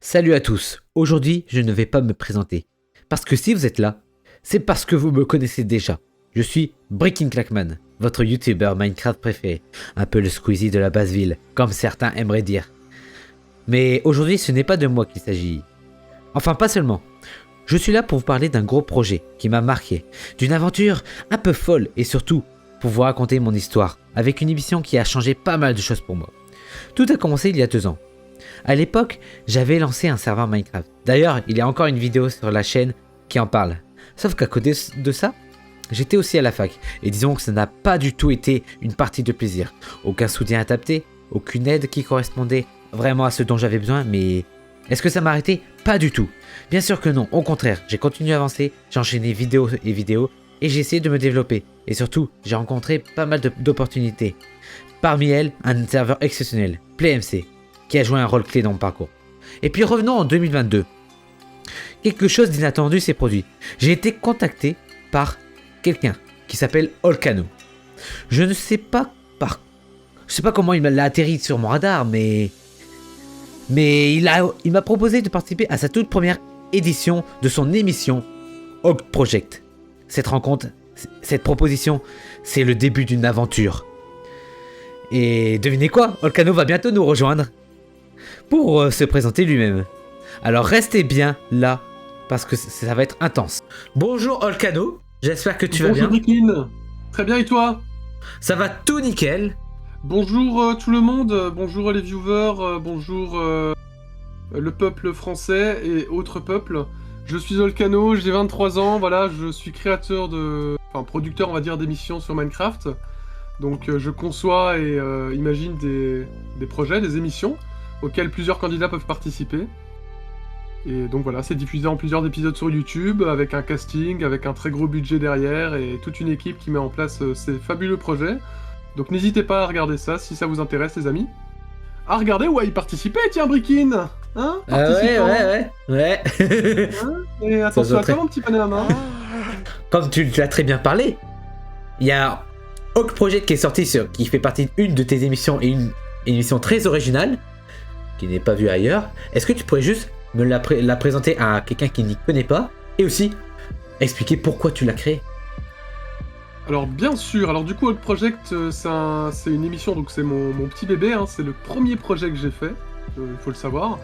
Salut à tous, aujourd'hui je ne vais pas me présenter. Parce que si vous êtes là, c'est parce que vous me connaissez déjà. Je suis Breaking Clackman, votre youtubeur Minecraft préféré. Un peu le Squeezie de la basse ville, comme certains aimeraient dire. Mais aujourd'hui ce n'est pas de moi qu'il s'agit. Enfin pas seulement. Je suis là pour vous parler d'un gros projet qui m'a marqué. D'une aventure un peu folle et surtout pour vous raconter mon histoire. Avec une émission qui a changé pas mal de choses pour moi. Tout a commencé il y a 2 ans. À l'époque, j'avais lancé un serveur Minecraft. D'ailleurs, il y a encore une vidéo sur la chaîne qui en parle. Sauf qu'à côté de ça, j'étais aussi à la fac. Et disons que ça n'a pas du tout été une partie de plaisir. Aucun soutien adapté, aucune aide qui correspondait vraiment à ce dont j'avais besoin, mais... Est-ce que ça m'a arrêté? Pas du tout. Bien sûr que non, au contraire, j'ai continué à avancer, j'ai enchaîné vidéos, et j'ai essayé de me développer. Et surtout, j'ai rencontré pas mal d'opportunités. Parmi elles, un serveur exceptionnel, PlayMC, qui a joué un rôle clé dans mon parcours. Et puis revenons en 2022. Quelque chose d'inattendu s'est produit. J'ai été contacté par quelqu'un qui s'appelle Olcano. Je ne sais pas comment il l'a atterri sur mon radar, mais il m'a proposé de participer à sa toute première édition de son émission Hog Project. Cette rencontre, cette proposition, c'est le début d'une aventure. Et devinez quoi, Olcano va bientôt nous rejoindre pour se présenter lui-même. Alors restez bien là, parce que ça va être intense. Bonjour Olcano, j'espère que tu vas bien. Bonjour Bricklin, très bien et toi? Ça va tout nickel. Bonjour tout le monde, bonjour les viewers, bonjour le peuple français et autres peuples. Je suis Olcano, j'ai 23 ans, voilà, je suis producteur on va dire d'émissions sur Minecraft. Donc je conçois et imagine des projets, des émissions auxquelles plusieurs candidats peuvent participer. Et donc voilà, c'est diffusé en plusieurs épisodes sur YouTube, avec un casting, avec un très gros budget derrière, et toute une équipe qui met en place ces fabuleux projets. Donc n'hésitez pas à regarder ça, si ça vous intéresse les amis. À regarder ou à y participer, tiens Brickin, hein? Ouais. Hein? Et attention à toi mon petit bonhomme, hein? Comme tu l'as très bien parlé, il y a Hog Project qui est sorti qui fait partie d'une de tes émissions, et une émission très originale, qui n'est pas vue ailleurs. Est-ce que tu pourrais juste me la présenter à quelqu'un qui n'y connaît pas, et aussi expliquer pourquoi tu l'as créée? Alors bien sûr, alors du coup Hog Project c'est une émission, donc c'est mon petit bébé, hein, c'est le premier projet que j'ai fait, il faut le savoir.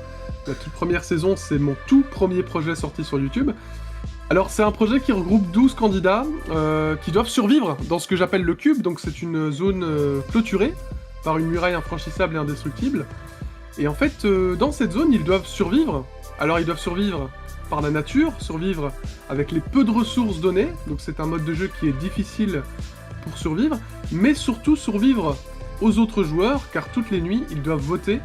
La toute première saison, c'est mon tout premier projet sorti sur YouTube. Alors c'est un projet qui regroupe 12 candidats qui doivent survivre dans ce que j'appelle le cube, donc c'est une zone clôturée par une muraille infranchissable et indestructible. Et en fait, dans cette zone, ils doivent survivre. Alors ils doivent survivre par la nature, survivre avec les peu de ressources données, donc c'est un mode de jeu qui est difficile pour survivre, mais surtout survivre aux autres joueurs, car toutes les nuits, ils doivent voter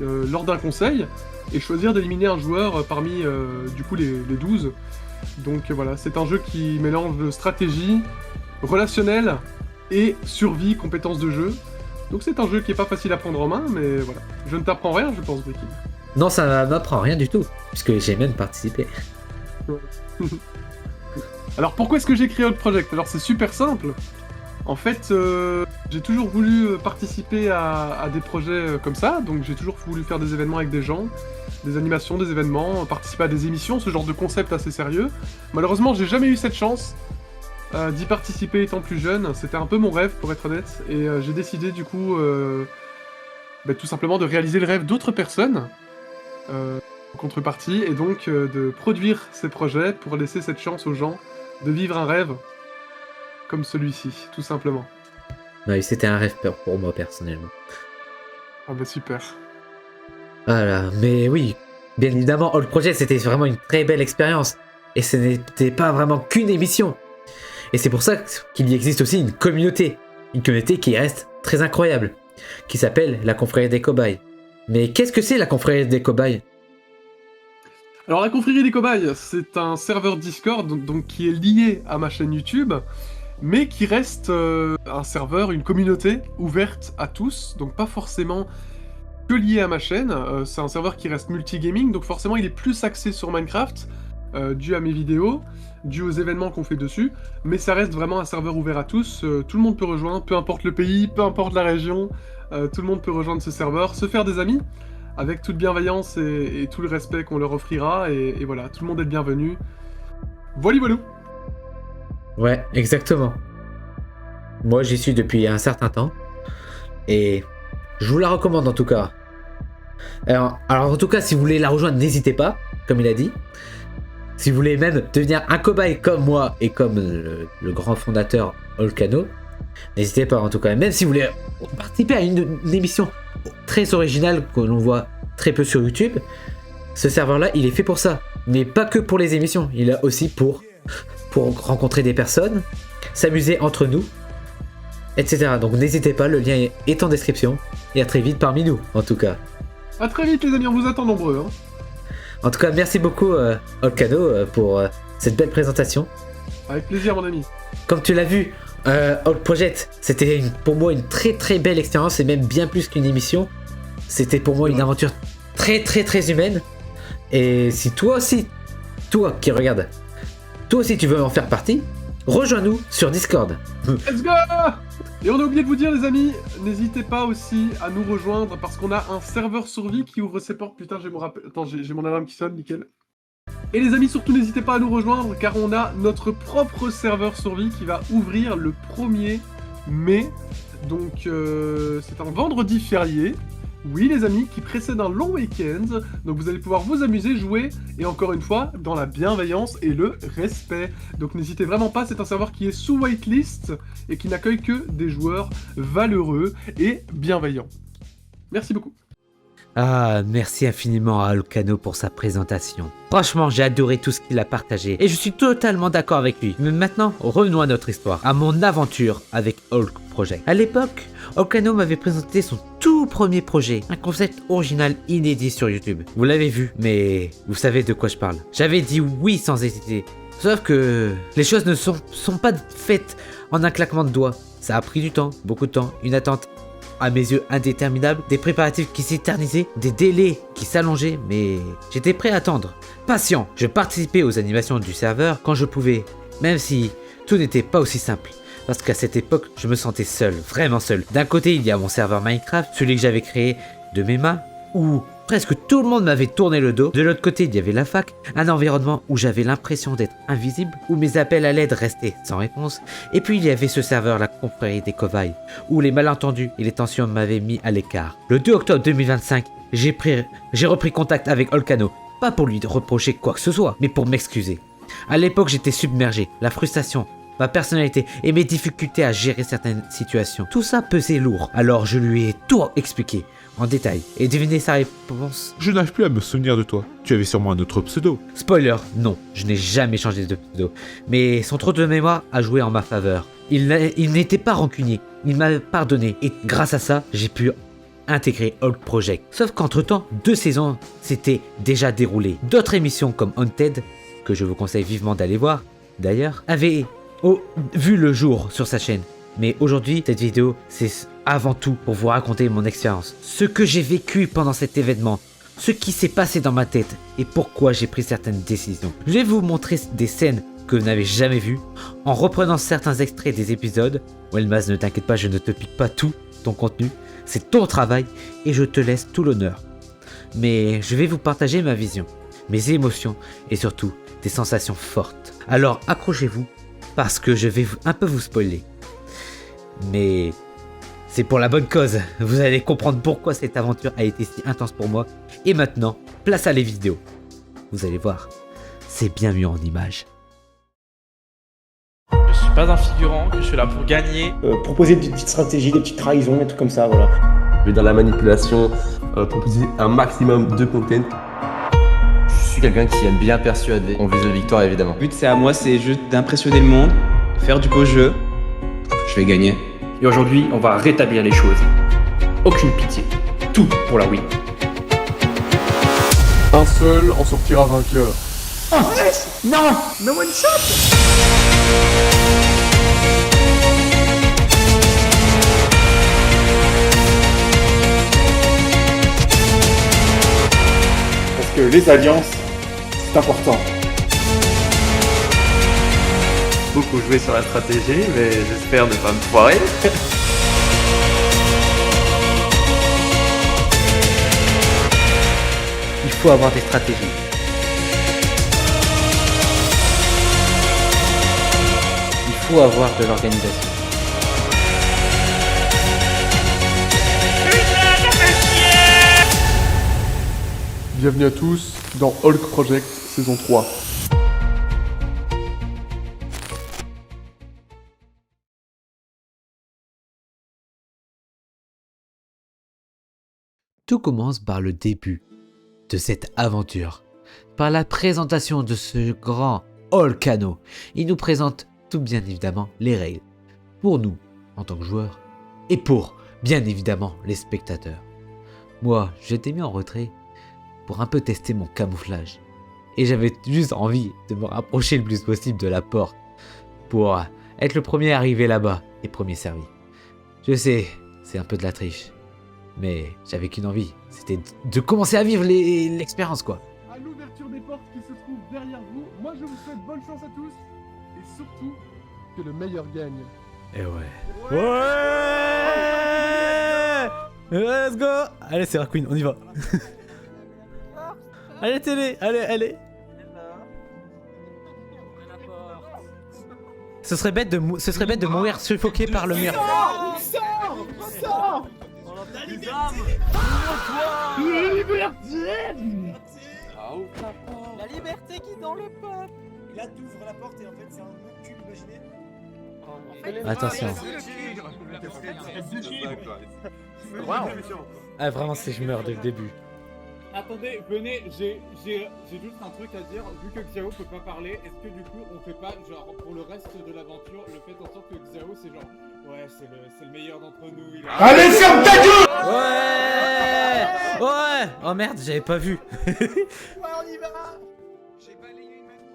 lors d'un conseil, et choisir d'éliminer un joueur parmi du coup les 12. Donc voilà, c'est un jeu qui mélange stratégie, relationnel et survie, compétences de jeu. Donc c'est un jeu qui est pas facile à prendre en main, mais voilà. Je ne t'apprends rien, je pense, Bricky. Non, ça m'apprend rien du tout, puisque j'ai même participé. Alors pourquoi est-ce que j'ai créé Hog Project? Alors c'est super simple. En fait, j'ai toujours voulu participer à des projets comme ça, donc j'ai toujours voulu faire des événements avec des gens, des animations, des événements, participer à des émissions, ce genre de concept assez sérieux. Malheureusement, j'ai jamais eu cette chance d'y participer étant plus jeune, c'était un peu mon rêve pour être honnête, et j'ai décidé du coup tout simplement de réaliser le rêve d'autres personnes en contrepartie, et donc de produire ces projets pour laisser cette chance aux gens de vivre un rêve comme celui-ci, tout simplement. Oui, c'était un rêve pour moi personnellement. Ah bah super. Voilà, mais oui, bien évidemment, Hog Project c'était vraiment une très belle expérience, et ce n'était pas vraiment qu'une émission. Et c'est pour ça qu'il y existe aussi une communauté qui reste très incroyable, qui s'appelle la Confrérie des Cobayes. Mais qu'est-ce que c'est la Confrérie des Cobayes? Alors la Confrérie des Cobayes, c'est un serveur Discord donc qui est lié à ma chaîne YouTube, mais qui reste un serveur, une communauté ouverte à tous, donc pas forcément que lié à ma chaîne. C'est un serveur qui reste multigaming, donc forcément il est plus axé sur Minecraft, dû à mes vidéos, dû aux événements qu'on fait dessus, mais ça reste vraiment un serveur ouvert à tous, tout le monde peut rejoindre, peu importe le pays, peu importe la région, tout le monde peut rejoindre ce serveur, se faire des amis, avec toute bienveillance et tout le respect qu'on leur offrira, et voilà, tout le monde est le bienvenu. Voilà. Ouais, exactement. Moi, j'y suis depuis un certain temps. Et je vous la recommande en tout cas. Alors en tout cas, si vous voulez la rejoindre, n'hésitez pas, comme il a dit. Si vous voulez même devenir un cobaye comme moi et comme le grand fondateur Olcano, n'hésitez pas en tout cas. Même si vous voulez participer à une émission très originale que l'on voit très peu sur YouTube, ce serveur-là, il est fait pour ça. Mais pas que pour les émissions, il est aussi pour rencontrer des personnes, s'amuser entre nous, etc. Donc n'hésitez pas, le lien est en description. Et à très vite parmi nous, en tout cas. À très vite les amis, on vous attend nombreux. Hein. En tout cas, merci beaucoup Olcano pour cette belle présentation. Avec plaisir mon ami. Comme tu l'as vu, Hulk Project, c'était pour moi une très très belle expérience, et même bien plus qu'une émission. C'était pour moi une aventure très très très humaine. Et si toi aussi, toi qui regardes, toi aussi tu veux en faire partie, rejoins-nous sur Discord. Let's go! Et on a oublié de vous dire les amis, n'hésitez pas aussi à nous rejoindre parce qu'on a un serveur survie qui ouvre ses portes. Putain, j'ai mon alarme qui sonne, nickel. Et les amis, surtout n'hésitez pas à nous rejoindre car on a notre propre serveur survie qui va ouvrir le 1er mai. Donc c'est un vendredi férié. Oui les amis, qui précède un long week-end, donc vous allez pouvoir vous amuser, jouer, et encore une fois, dans la bienveillance et le respect. Donc n'hésitez vraiment pas, c'est un serveur qui est sous whitelist, et qui n'accueille que des joueurs valeureux et bienveillants. Merci beaucoup. Ah, merci infiniment à Olcano pour sa présentation. Franchement, j'ai adoré tout ce qu'il a partagé, et je suis totalement d'accord avec lui. Mais maintenant, revenons à notre histoire, à mon aventure avec Hulk Project. À l'époque, Olcano m'avait présenté son tout premier projet, un concept original inédit sur YouTube. Vous l'avez vu, mais vous savez de quoi je parle. J'avais dit oui sans hésiter, sauf que les choses ne sont pas faites en un claquement de doigts. Ça a pris du temps, beaucoup de temps, une attente à mes yeux indéterminable, des préparatifs qui s'éternisaient, des délais qui s'allongeaient, mais j'étais prêt à attendre. Patient, je participais aux animations du serveur quand je pouvais, même si tout n'était pas aussi simple. Parce qu'à cette époque, je me sentais seul, vraiment seul. D'un côté, il y a mon serveur Minecraft, celui que j'avais créé de mes mains, où presque tout le monde m'avait tourné le dos. De l'autre côté, il y avait la fac, un environnement où j'avais l'impression d'être invisible, où mes appels à l'aide restaient sans réponse. Et puis il y avait ce serveur, la confrérie des cobayes, où les malentendus et les tensions m'avaient mis à l'écart. Le 2 octobre 2025, j'ai repris contact avec Olcano, pas pour lui reprocher quoi que ce soit, mais pour m'excuser. À l'époque, j'étais submergé, la frustration, ma personnalité et mes difficultés à gérer certaines situations. Tout ça pesait lourd, alors je lui ai tout expliqué, en détail, et devinez sa réponse. Je n'arrive plus à me souvenir de toi. Tu avais sûrement un autre pseudo. Spoiler, non, je n'ai jamais changé de pseudo, mais son trou de mémoire a joué en ma faveur. Il n'était pas rancunier, il m'a pardonné, et grâce à ça, j'ai pu intégrer Hulk Project. Sauf qu'entre-temps, 2 saisons s'étaient déjà déroulées. D'autres émissions comme Haunted, que je vous conseille vivement d'aller voir, d'ailleurs, avaient vu le jour sur sa chaîne. Mais aujourd'hui, cette vidéo, c'est avant tout pour vous raconter mon expérience. Ce que j'ai vécu pendant cet événement, ce qui s'est passé dans ma tête et pourquoi j'ai pris certaines décisions. Je vais vous montrer des scènes que vous n'avez jamais vues en reprenant certains extraits des épisodes. Wellmaz, ne t'inquiète pas, je ne te pique pas tout ton contenu. C'est ton travail et je te laisse tout l'honneur. Mais je vais vous partager ma vision, mes émotions et surtout des sensations fortes. Alors accrochez-vous parce que je vais un peu vous spoiler. Mais c'est pour la bonne cause. Vous allez comprendre pourquoi cette aventure a été si intense pour moi. Et maintenant, place à les vidéos. Vous allez voir, c'est bien mieux en images. Je suis pas un figurant, que je suis là pour gagner. Proposer des petites stratégies, des petites trahisons, des trucs comme ça, voilà. Je vais dans la manipulation, proposer un maximum de content. Je suis quelqu'un qui aime bien persuader. On vise la victoire évidemment. Le but c'est à moi, c'est juste d'impressionner le monde, faire du beau jeu. Je vais gagner. Et aujourd'hui, on va rétablir les choses. Aucune pitié. Tout pour la win. Un seul en sortira vainqueur. Oh yes! Non! No one shot! Parce que les alliances, c'est important. Beaucoup joué sur la stratégie, mais j'espère ne pas me foirer. faut avoir des stratégies. Il faut avoir de l'organisation. Bienvenue à tous dans Hulk Project saison 3. Tout commence par le début de cette aventure, par la présentation de ce grand Hulkano. Il nous présente tout bien évidemment les règles, pour nous en tant que joueurs, et pour bien évidemment les spectateurs. Moi, j'étais mis en retrait pour un peu tester mon camouflage, et j'avais juste envie de me rapprocher le plus possible de la porte, pour être le premier arrivé là-bas et premier servi. Je sais, c'est un peu de la triche. Mais j'avais qu'une envie, c'était de commencer à vivre l'expérience quoi. À l'ouverture des portes qui se trouvent derrière vous, moi je vous souhaite bonne chance à tous et surtout que le meilleur gagne. Et ouais. Let's go. Allez c'est Queen, on y va. Allez télé, allez. Ce serait bête de mourir suffoqué par le mur. Sors. La liberté qui est dans le peuple. Et là t'ouvres la porte et en fait c'est un cul imaginé. Attention. Wow. Ah vraiment si je meurs dès le début. Attendez, venez, j'ai juste un truc à dire, vu que Xiao peut pas parler, est-ce que du coup on fait pas, genre, pour le reste de l'aventure, le fait en sorte que Xiao c'est genre, ouais, c'est le meilleur d'entre nous, il a... Allez, ferme ta gueule! Ouais. Oh merde, j'avais pas vu. Ouais, on y va. J'ai balayé une mamie.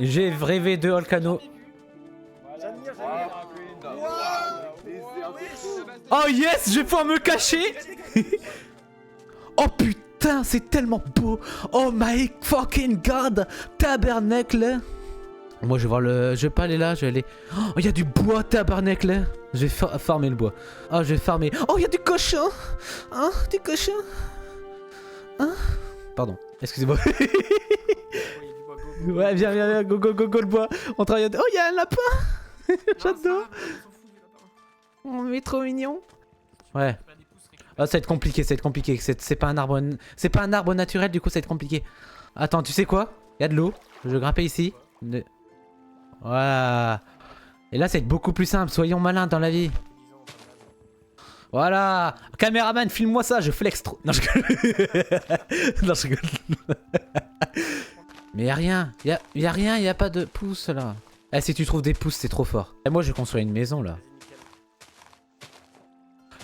J'ai rêvé de Hulkano. Oh yes, je vais pouvoir me cacher. Oh putain, c'est tellement beau. Oh my fucking god. Tabernacle. Moi je vais voir le... Je vais pas aller là, je vais aller... Oh, il y a du bois, tabernacle. Je vais farmer le bois. Oh, je vais farmer... Oh, il y a du cochon. Hein, du cochon. Hein. Pardon, excusez-moi. Ouais, viens, go le bois. On travaille... Oh, il y a un lapin. J'adore. Oh, mais trop mignon. Ouais. Oh, ça va être compliqué, c'est pas un arbre... C'est pas un arbre naturel, du coup ça va être compliqué. Attends, tu sais quoi? Il y a de l'eau. Je vais grimper ici. Voilà. Et là, ça va être beaucoup plus simple. Soyons malins dans la vie. Voilà. Caméraman, filme-moi ça, je flex trop. Non, je rigole. Non, je rigole. Mais y'a rien. Y'a rien, y'a pas de pouces là. Eh, si tu trouves des pouces, c'est trop fort. Et moi, je vais construire une maison là.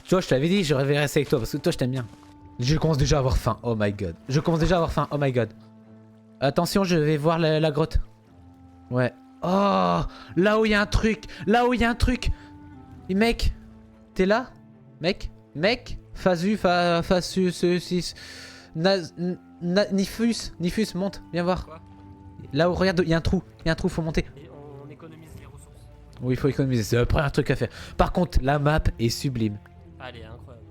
Tu vois, je t'avais dit, je vais rester avec toi parce que toi, je t'aime bien. Je commence déjà à avoir faim. Oh my god. Oh my god. Attention, je vais voir la grotte. Ouais. Oh, là où il y a un truc. Mec, t'es là? Mec, Nifus, monte, viens voir. Là où, regarde, il y a un trou, faut monter. Et on économise les ressources. Oui, il faut économiser, c'est le premier truc à faire. Par contre, la map est sublime. Allez, incroyable.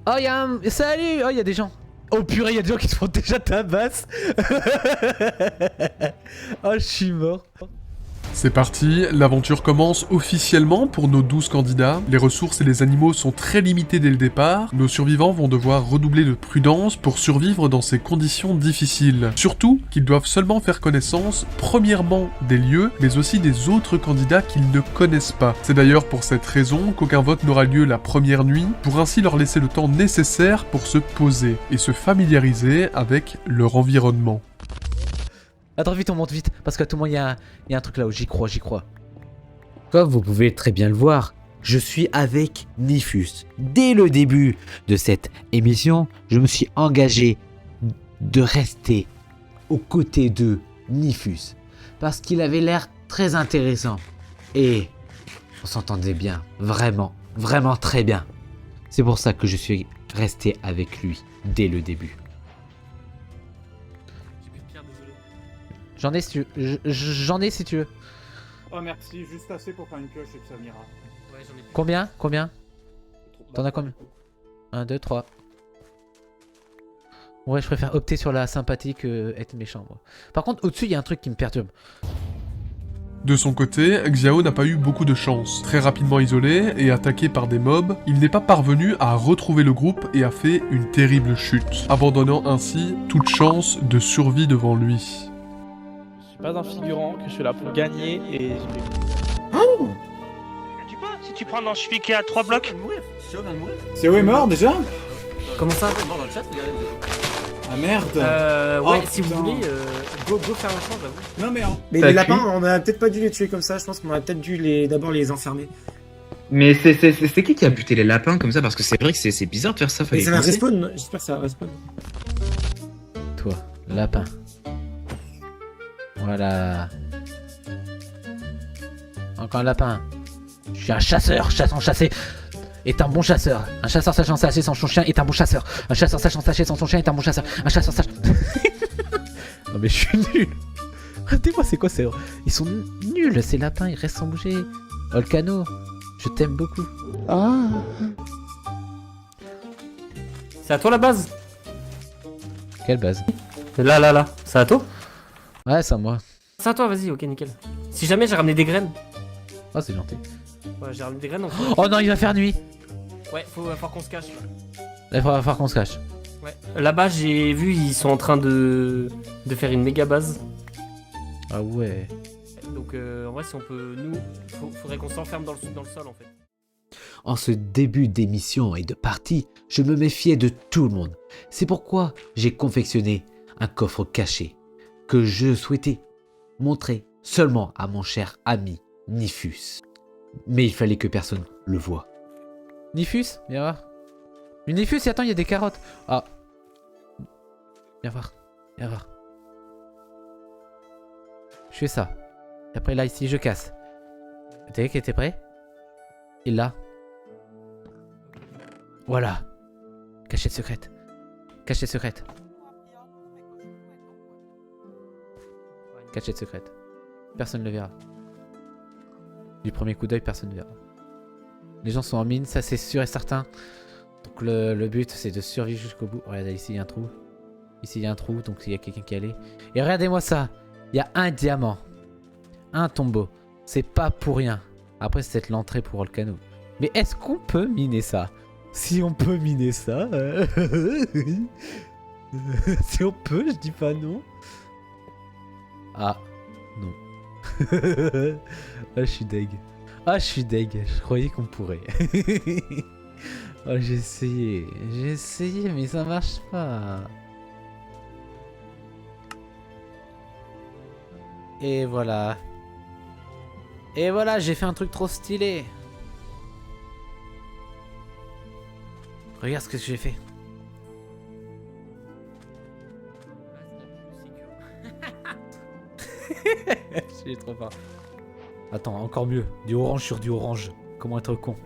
Oh, il y a un... Salut. Oh, il y a des gens. Oh purée, il y a des gens qui se font déjà tabasse. Oh, je suis mort. C'est parti, l'aventure commence officiellement pour nos 12 candidats. Les ressources et les animaux sont très limités dès le départ. Nos survivants vont devoir redoubler de prudence pour survivre dans ces conditions difficiles. Surtout qu'ils doivent seulement faire connaissance, premièrement des lieux, mais aussi des autres candidats qu'ils ne connaissent pas. C'est d'ailleurs pour cette raison qu'aucun vote n'aura lieu la première nuit, pour ainsi leur laisser le temps nécessaire pour se poser et se familiariser avec leur environnement. Attends, vite, on monte vite, parce qu'à tout moment, il y a un truc là où j'y crois. Comme vous pouvez très bien le voir, je suis avec Nifus. Dès le début de cette émission, je me suis engagé de rester aux côtés de Nifus, parce qu'il avait l'air très intéressant. Et on s'entendait bien, vraiment très bien. C'est pour ça que je suis resté avec lui dès le début. J'en ai si tu veux. Oh merci, juste assez pour faire une pioche et que ça m'ira. Ouais, j'en ai plus. Combien T'en as combien? 1, 2, 3. Ouais, je préfère opter sur la sympathie que être méchant, moi. Par contre, au-dessus, il y a un truc qui me perturbe. De son côté, Xiao n'a pas eu beaucoup de chance. Très rapidement isolé et attaqué par des mobs, il n'est pas parvenu à retrouver le groupe et a fait une terrible chute, abandonnant ainsi toute chance de survie devant lui. Je suis pas un figurant, que je suis là pour gagner et... Oh! Tu peux, si tu prends dans cheville qui est à 3 blocs. Xiao est mort déjà? Comment ça? Ah merde! Ouais, Oh, si vous putain. voulez, go faire un champ, j'avoue. Non mais... Mais les lapins, on aurait peut-être pas dû les tuer comme ça, je pense qu'on aurait peut-être dû d'abord les enfermer. Mais c'est qui a buté les lapins comme ça? Parce que c'est vrai que c'est bizarre de faire ça. Mais Fallait ça va penser. respawn, j'espère que ça va respawn. Toi, lapin. Voilà. Encore un lapin. Je suis un chasseur, chassant chassé. Est un bon chasseur. Un chasseur sachant chasser sans son chien est un bon chasseur. Un chasseur sachant chasser sans son chien est un bon chasseur. Un chasseur sachant... Non mais je suis nul. Regardez-moi c'est quoi c'est... Ils sont nuls ces lapins, ils restent sans bouger. Volcano, je t'aime beaucoup. Ah. C'est à toi la base? Quelle base? Là. C'est à toi? Ouais c'est à moi. C'est à toi, vas-y, ok, nickel. Si jamais j'ai ramené des graines. Oh c'est gentil. Ouais, j'ai ramené des graines. Donc... Oh non il va faire nuit. Ouais, faut falloir qu'on se cache. Il va falloir qu'on se cache. Ouais. Là-bas, j'ai vu, ils sont en train de faire une méga base. Ah ouais. Donc, en vrai, si on peut, nous, faudrait qu'on s'enferme dans le sol, en fait. En ce début d'émission et de partie, je me méfiais de tout le monde. C'est pourquoi j'ai confectionné un coffre caché que je souhaitais montrer seulement à mon cher ami Nifus. Mais il fallait que personne le voie. Nifus, viens voir. Mais Nifus, attends, il y a des carottes. Ah. Viens voir. Viens voir. Je fais ça. Et après là, ici, je casse. T'as vu qu'il était prêt? Et là. Voilà. Cachette secrète. Cachette secrète. Cachette secrète. Personne ne le verra. Du premier coup d'œil, personne ne verra. Les gens sont en mine, ça c'est sûr et certain. Donc le but c'est de survivre jusqu'au bout. Regardez, ici il y a un trou. Ici il y a un trou, donc il y a quelqu'un qui est allé. Et regardez-moi ça. Il y a un diamant. Un tombeau. C'est pas pour rien. Après c'est peut-être l'entrée pour Volcano. Mais est-ce qu'on peut miner ça? Si on peut miner ça... si on peut, je dis pas non. Ah, non. Ah, je suis deg. Ah, je suis deg. Je croyais qu'on pourrait. Oh, j'ai essayé. J'ai essayé, mais ça marche pas. Et voilà. Et voilà, j'ai fait un truc trop stylé. Regarde ce que j'ai fait. Je suis trop fort. Attends, encore mieux. Du orange sur du orange. Comment être con.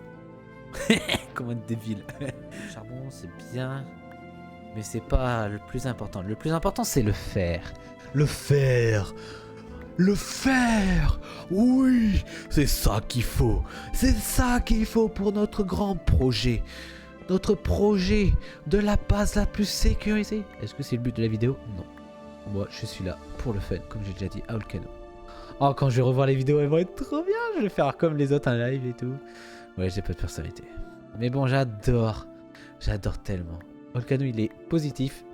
Comment être débile. Le charbon, c'est bien. Mais c'est pas le plus important. Le plus important, c'est le fer. Le fer. Le fer. Oui, c'est ça qu'il faut. C'est ça qu'il faut pour notre grand projet. Notre projet de la base la plus sécurisée. Est-ce que c'est le but de la vidéo? Non. Moi, je suis là pour le fun, comme j'ai déjà dit à Volcano. Oh, quand je vais revoir les vidéos, elles vont être trop bien. Je vais faire comme les autres un live et tout. Ouais, j'ai pas de personnalité. Mais bon, j'adore. J'adore tellement. Volcano, il est positif.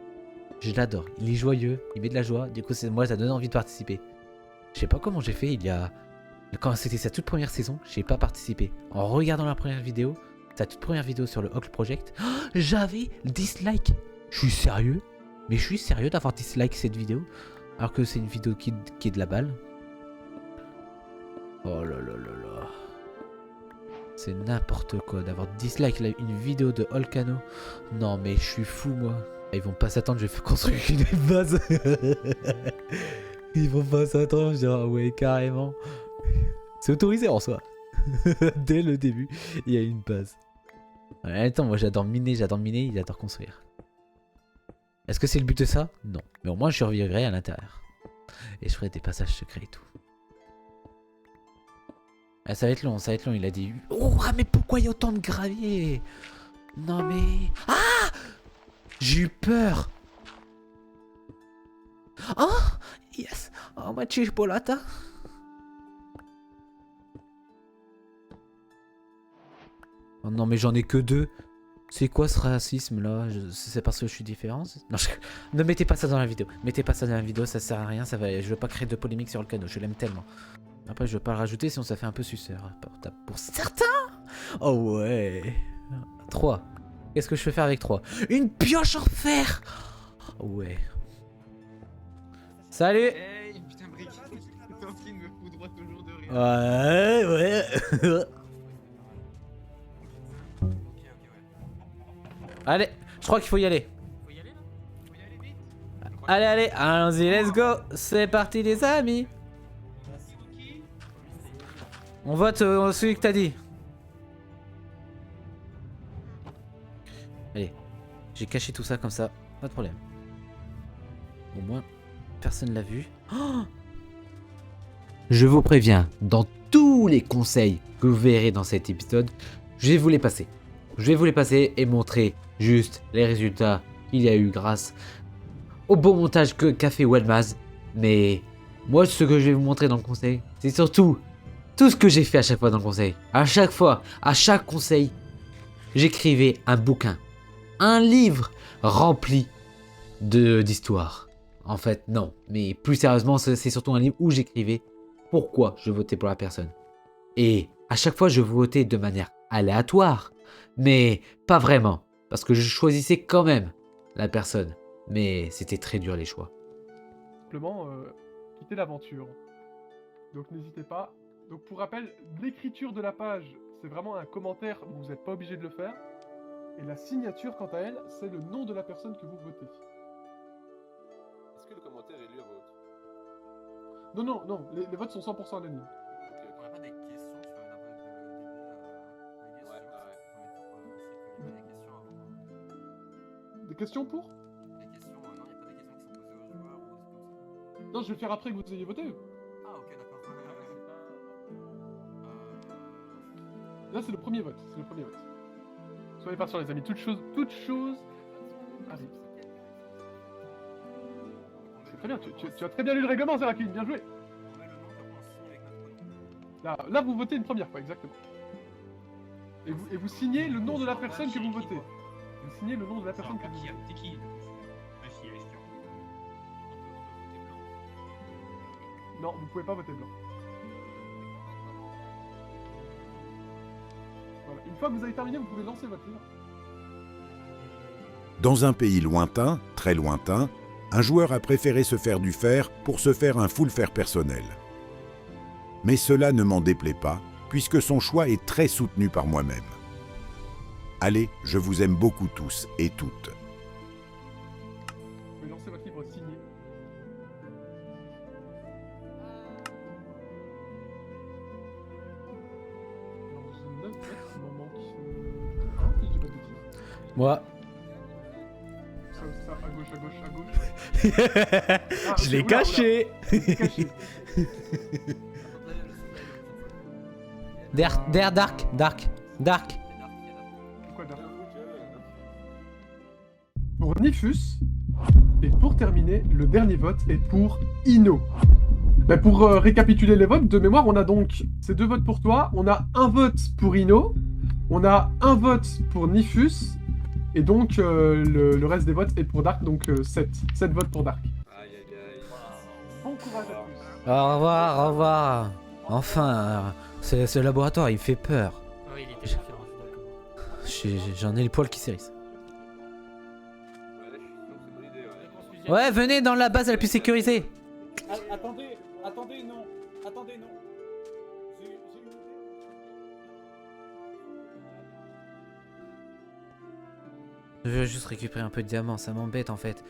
Je l'adore. Il est joyeux. Il met de la joie. Du coup, moi, ça donne envie de participer. Je sais pas comment j'ai fait. Quand c'était sa toute première saison, j'ai pas participé. En regardant la première vidéo, sa toute première vidéo sur le Hulk Project, j'avais dislike. Je suis sérieux? Mais je suis sérieux d'avoir dislike cette vidéo alors que c'est une vidéo qui est de la balle. Oh là là là là. C'est n'importe quoi d'avoir dislike une vidéo de Volcano. Non mais je suis fou moi. Ils vont pas s'attendre, je vais construire une base. Ils vont pas s'attendre, je dis ah ouais carrément. C'est autorisé en soi. Dès le début, il y a une base. Attends, moi j'adore miner, il adore construire. Est-ce que c'est le but de ça? Non. Mais au moins je survivrai à l'intérieur. Et je ferai des passages secrets et tout. Ah, ça va être long, il a dit. Oh, mais pourquoi il y a autant de gravier? Non mais... Ah! J'ai eu peur. Oh! Yes! Oh, ma chipolata. Oh non mais j'en ai que 2. C'est quoi ce racisme là? C'est parce que je suis différent? Non, ne mettez pas ça dans la vidéo. Mettez pas ça dans la vidéo, ça sert à rien. Je veux pas créer de polémique sur le canot, je l'aime tellement. Après je veux pas le rajouter sinon ça fait un peu suceur. Pour certains. Oh ouais. 3. Qu'est-ce que je peux faire avec 3? Une pioche en fer. Oh ouais. Salut. Hey, putain, Brick, t'es en train de me foudroie toujours de rire. Ouais. Allez, je crois qu'il faut y aller. Allez, allons-y, let's go. C'est parti les amis. On vote celui que t'as dit. Allez, j'ai caché tout ça comme ça, pas de problème. Au moins, personne l'a vu. Oh, je vous préviens, dans tous les conseils que vous verrez dans cet épisode, je vais vous les passer. Je vais vous les passer et montrer juste les résultats qu'il y a eu grâce au beau montage qu'a fait Wellmaz. Mais moi, ce que je vais vous montrer dans le conseil, c'est surtout tout ce que j'ai fait à chaque fois dans le conseil. À chaque fois, à chaque conseil, j'écrivais un bouquin, un livre rempli d'histoires. En fait, non. Mais plus sérieusement, c'est surtout un livre où j'écrivais pourquoi je votais pour la personne. Et à chaque fois, je votais de manière aléatoire. Mais pas vraiment, parce que je choisissais quand même la personne. Mais c'était très dur les choix. Simplement, quitter l'aventure. Donc n'hésitez pas. Donc pour rappel, l'écriture de la page, c'est vraiment un commentaire, vous n'êtes pas obligé de le faire. Et la signature, quant à elle, c'est le nom de la personne que vous votez. Est-ce que le commentaire est lu à vote? Non, les votes sont 100% anonymes. Des questions pour? Des questions, non, il n'y a pas des questions qui sont posées aux joueurs ou des trucs comme ça. Non, je vais le faire après que vous ayez voté. Ah, ok, d'accord. Là, c'est le premier vote. Soyez patients, les amis. Toute chose arrive. C'est très bien. Tu as très bien lu le règlement, Zerakin. Bien joué. Là, vous votez une première fois, exactement. Et vous signez le nom de la personne que vous votez. Vous signez le nom de la personne que vous votez. C'est qui? Non, vous pouvez pas voter blanc. Voilà. Une fois que vous avez terminé, vous pouvez lancer votre livre. Dans un pays lointain, très lointain, un joueur a préféré se faire du fer pour se faire un full fer personnel. Mais cela ne m'en déplaît pas, puisque son choix est très soutenu par moi-même. Allez, je vous aime beaucoup tous et toutes. Vous pouvez lancer votre livre signé. Alors, j'ai 9 votes, il m'en manque un, si je dis pas de bêtises. Moi. Ça, à gauche. Ah, je l'ai caché. Dark. Pourquoi Dark? Pour Nifus, et pour terminer, le dernier vote est pour Ino. Ben pour récapituler les votes, de mémoire, on a donc ces 2 votes pour toi, on a un vote pour Ino, on a un vote pour Nifus, et donc le reste des votes est pour Dark, donc 7 votes pour Dark. Bon courage à tous. Au revoir. Enfin, ce laboratoire, il me fait peur. Oui, il était différent, je suis d'accord. J'en ai les poils qui s'hérissent. Ouais, venez dans la base la plus sécurisée. Attendez, non. J'ai une idée. Je veux juste récupérer un peu de diamants, ça m'embête en fait.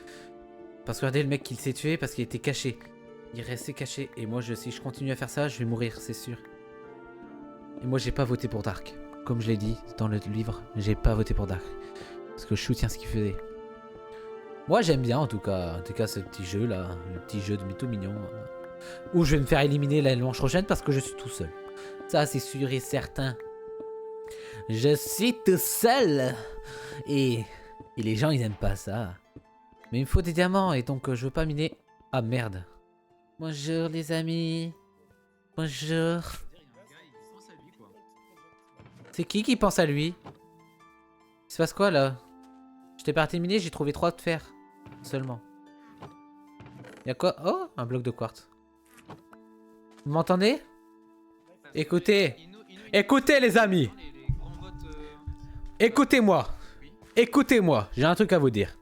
Parce que regardez le mec qui s'est tué parce qu'il était caché. Il restait caché. Et moi, si je continue à faire ça, je vais mourir, c'est sûr. Et moi, j'ai pas voté pour Dark. Comme je l'ai dit dans le livre, j'ai pas voté pour Dark. Parce que je soutiens ce qu'il faisait. Moi, j'aime bien en tout cas ce petit jeu là. Le petit jeu de mytho mignon. Où je vais me faire éliminer la manche prochaine parce que je suis tout seul. Ça, c'est sûr et certain. Je suis tout seul. Et les gens, ils aiment pas ça. Mais il me faut des diamants et donc je veux pas miner. Ah merde. Bonjour les amis. Bonjour. C'est qui pense à lui? Il se passe quoi là? J'étais parti miner, j'ai trouvé 3 de fer. Seulement. Y'a quoi? Oh, un bloc de quartz. Vous m'entendez? Écoutez. Écoutez les amis. Écoutez-moi. Écoutez-moi. J'ai un truc à vous dire.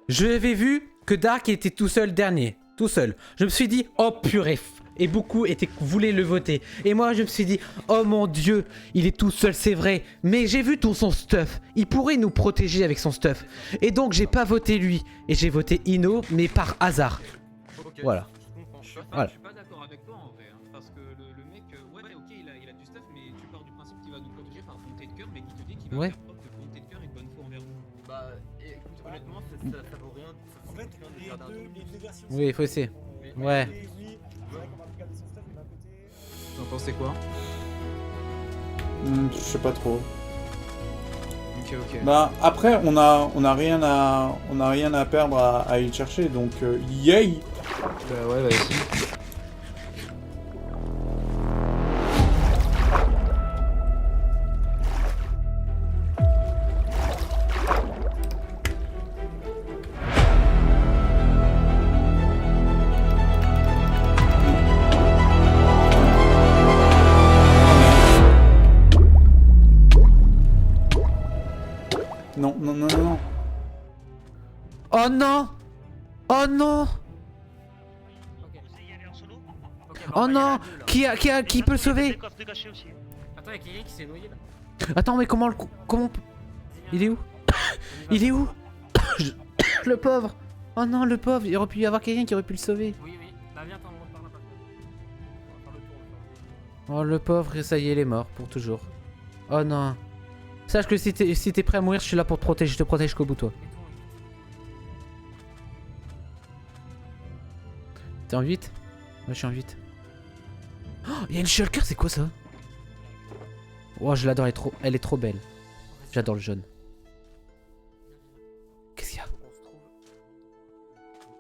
J'avais vu que Dark était tout seul dernier. Tout seul. Je me suis dit, oh purée. Et beaucoup voulaient le voter. Et moi je me suis dit, oh mon dieu, il est tout seul, c'est vrai. Mais j'ai vu tout son stuff. Il pourrait nous protéger avec son stuff. Et donc j'ai pas voté lui. Et j'ai voté Ino, mais par hasard. Ok, Voilà. Je suis pas d'accord avec toi en vrai. Hein, parce que le mec, ouais, ok, il a du stuff, mais tu pars du principe qu'il va nous protéger par bonté de cœur, mais qu'il te dit qu'il va faire preuve de bonté de cœur et de bonne foi envers nous. Bah, écoute, honnêtement, ça vaut rien. En fait, les deux versions. Oui, il faut essayer. Ouais. Vous en pensez quoi? Je sais pas trop. Ok. Bah après on a rien à perdre à aller le chercher donc yay. Bah ouais, vas-y. Non. Oh non! Oh non! Oh non! Qui peut le sauver? Attends, y'a quelqu'un qui s'est noyé là. Attends, mais comment il est où? Il est où? Le pauvre! Oh non, le pauvre! Il aurait pu y avoir quelqu'un qui aurait pu le sauver. Oui. Bah viens, t'en monte par là. On va faire le tour. Oh le pauvre, ça y est, il est mort pour toujours. Oh non. Sache que si t'es prêt à mourir, je suis là pour te protéger, je te protège jusqu'au bout toi. T'es en 8? Ouais, je suis en 8. Oh, il y a une shulker, c'est quoi ça? Oh, je l'adore, elle est trop belle. J'adore le jaune. Qu'est-ce qu'il y a?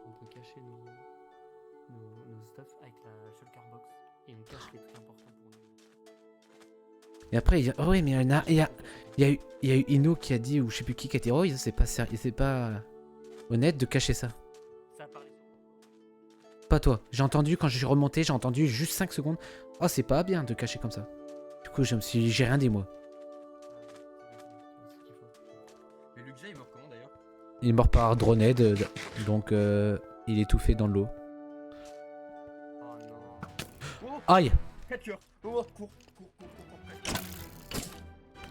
On peut cacher nos stuff avec la shulker box. Et on cache les trucs importants pour nous. Et après, oh oui, mais il y a eu Ino qui a dit, ou je sais plus qui a dit, oh, c'est pas sérieux, c'est pas honnête de cacher ça. Pas toi. J'ai entendu, quand je suis remonté, j'ai entendu juste 5 secondes. Oh, c'est pas bien de cacher comme ça. Du coup, j'ai rien dit moi. Mais Luxa, il meurt comment d'ailleurs? Il est mort par Droned, donc il est étouffé dans l'eau. Oh non. Aïe! 4 cœurs. Oh, cours.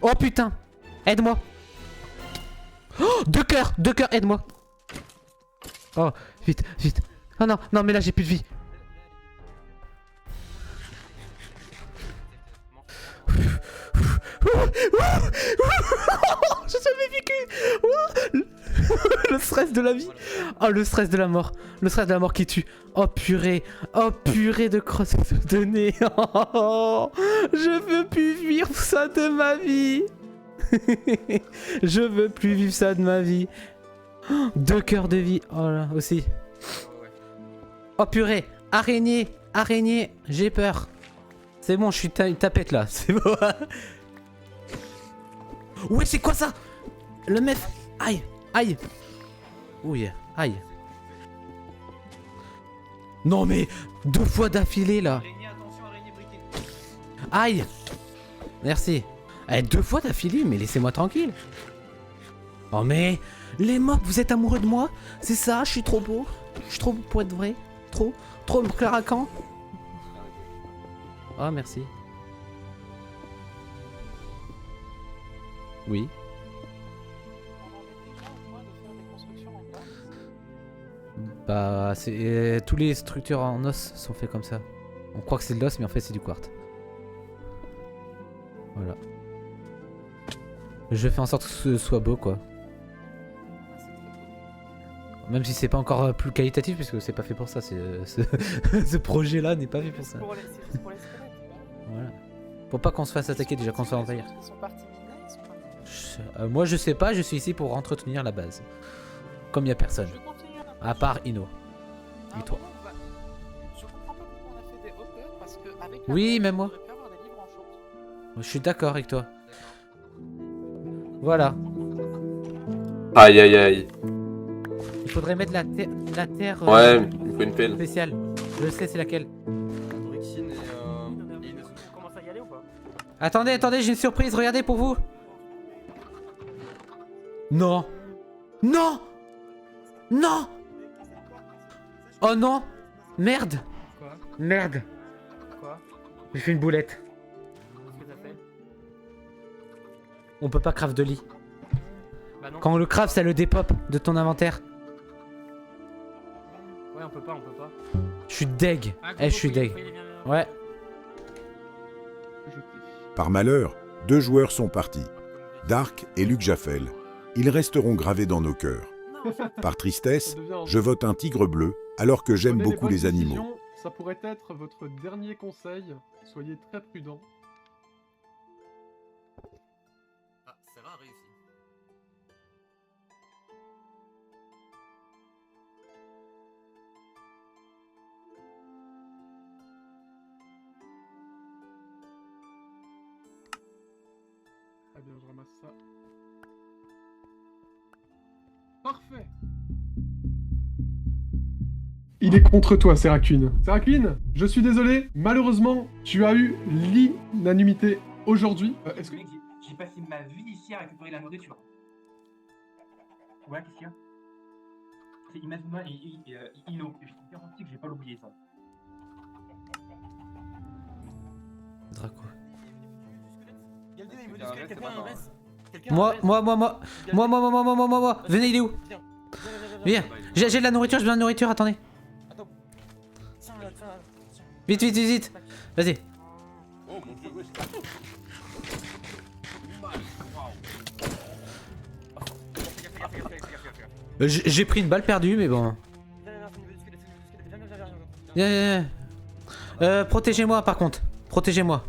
Oh putain! Aide-moi! Oh, 2 cœurs, aide-moi! Oh, vite. Oh non, mais là j'ai plus de vie. J'ai jamais vécu. Le stress de la vie. Oh, le stress de la mort. Le stress de la mort qui tue. Oh purée de crosse de nez. Oh, je veux plus vivre ça de ma vie. Je veux plus vivre ça de ma vie. 2 cœurs de vie. Oh là, aussi. Oh purée, araignée, j'ai peur. C'est bon, je suis tapette là, c'est bon. Ouais, c'est quoi ça? Le meuf, aïe. Oui, aïe. Non mais, 2 fois d'affilée là. Aïe. Merci. 2 fois d'affilée, mais laissez-moi tranquille. Oh mais, les mobs, vous êtes amoureux de moi? C'est ça, je suis trop beau. Je suis trop beau pour être vrai. Trop claraquant. Oh merci. Oui. Bah c'est tous les structures en os sont faits comme ça. On croit que c'est de l'os mais en fait c'est du quartz. Voilà. Je fais en sorte que ce soit beau quoi. Même si c'est pas encore plus qualitatif puisque c'est pas fait pour ça, ce projet là n'est pas fait pour ça. C'est pour les squelettes. Voilà. Faut pas qu'on se fasse attaquer déjà, qu'on se fasse envahir. Ils sont partis midnight, ils sont partis. Moi je sais pas, je suis ici pour entretenir la base. Comme y a personne. À part Ino. Et toi. Je comprends pas pourquoi on a fait des hoppers parce que avec Oui, même moi. on aurait pu avoir des livres en short. Je suis d'accord avec toi. Voilà. Aïe aïe aïe. Il faudrait mettre la terre Ouais, il faut une pelle. spéciale. Je sais c'est laquelle. Brixine et On commence à y aller ou pas? Attendez, attendez, j'ai une surprise, regardez pour vous. Non. Non. Non. Oh non. Merde. Quoi? Merde. Quoi? J'ai fait une boulette. Qu'est-ce que t'as fait? On peut pas craft de lit. Bah non. Quand on le craft, ça le dépop de ton inventaire. Ouais, on peut pas, on peut pas. Je suis deg. Ah, Je suis deg. Ouais. Par malheur, 2 joueurs sont partis. Dark et Luc Jaffel. Ils resteront gravés dans nos cœurs. Par tristesse, je vote un tigre bleu, alors que j'aime Prenez beaucoup bonnes les animaux. décisions, ça pourrait être votre dernier conseil. Soyez très prudents. Ah, Sarah a réussi. Très bien, je ramasse ça. Parfait. Il est contre toi, Seraquine. Seraquine, je suis désolé. Malheureusement, tu as eu l'unanimité aujourd'hui. Est-ce que... J'ai passé ma vie ici à récupérer la nourriture. Ouais, qu'est-ce qu'il y a? C'est Imazuma et Ino. Je te garantis que je vais pas l'oublier, ça. Draco. Galdin, il veut du squelette, quelqu'un en reste? Moi. Venez, il est où? Viens. J'ai de la nourriture, j'ai besoin de nourriture, attendez. Vite, vite, vite, vite. Vas-y. J'ai pris une balle perdue, mais bon. Viens. Protégez-moi par contre. Protégez-moi.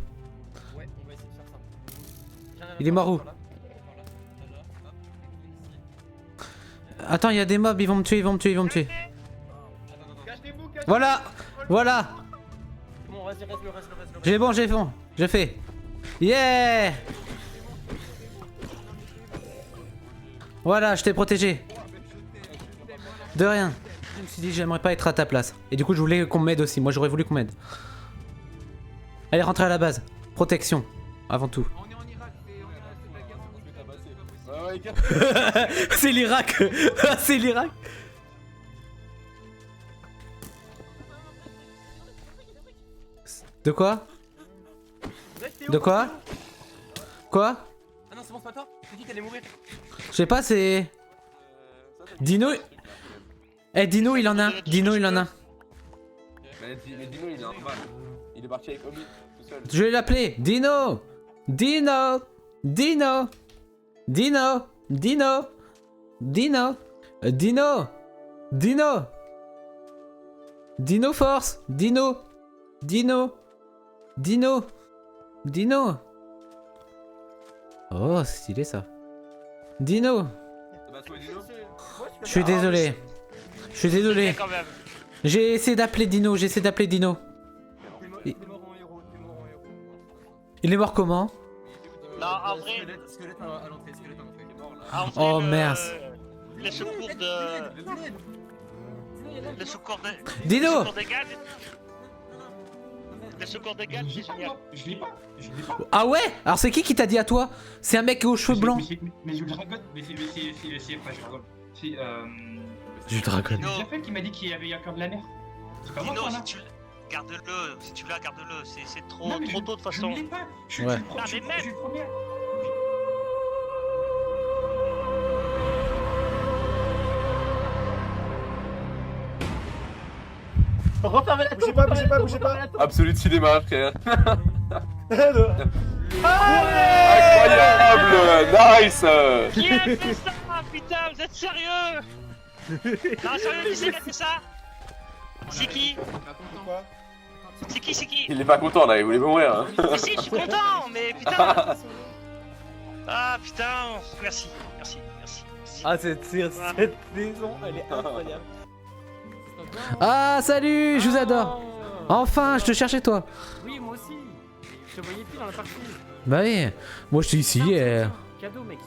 Il est mort où? Attends, il y a des mobs, ils vont me tuer, ils vont me tuer. Voilà. Bon, vas-y, reste le. J'ai bon, je fais. Yeah. Voilà, je t'ai protégé. De rien. Je me suis dit, j'aimerais pas être à ta place. Et du coup, je voulais qu'on m'aide aussi. Moi, j'aurais voulu qu'on m'aide. Allez, rentrez à la base. Protection, avant tout. C'est l'Irak. C'est l'Irak. De quoi? Quoi? Ah non, c'est bon, c'est pas toi? Je t'ai dit qu'elle allait mourir. Je sais pas, c'est... Dino... Dino, il en a un. Mais Dino, il est en balle. Il est parti avec Omi, tout seul. Je vais l'appeler. Dino. Dino Force. Dino. Oh, c'est stylé ça. Dino. Je suis désolé. J'ai essayé d'appeler Dino. Il est mort comment? Non, en vrai. Squelette à l'entrée. Oh merde. Les secours de. Les secours de. Dino. Les secours de Galles, c'est génial. Je l'ai pas. Ah ouais? Alors c'est qui t'a dit à toi? C'est un mec aux cheveux blancs. Mais je dragonne. Mais c'est pas je dragonne. C'est Je dragonne. C'est Jaffel qui m'a dit qu'il y avait un cœur de la mer. C'est pas moi, Dino, ça, là. si tu garde-le, si tu l'as, garde-le. C'est trop Non, mais tôt de toute façon. Je ne l'ai pas. Je suis Ouais. le premier. Refermez la tour. Bougez pas. Absolute cinéma, frère. Incroyable. Nice. Qui a fait ça? Putain, vous êtes sérieux? Non, sérieux, qui c'est qui a fait ça? C'est qui? C'est qui, c'est qui? Il est pas content là, il voulait mourir. Hein. Mais si, je suis content, mais putain. Ah putain, merci. Ah, cette saison, elle est incroyable. Ah, salut, je vous adore. Enfin, je te cherchais toi. Oui, moi aussi. Je te voyais plus dans la partie. Bah oui, moi je suis ici et... Cadeau, mec.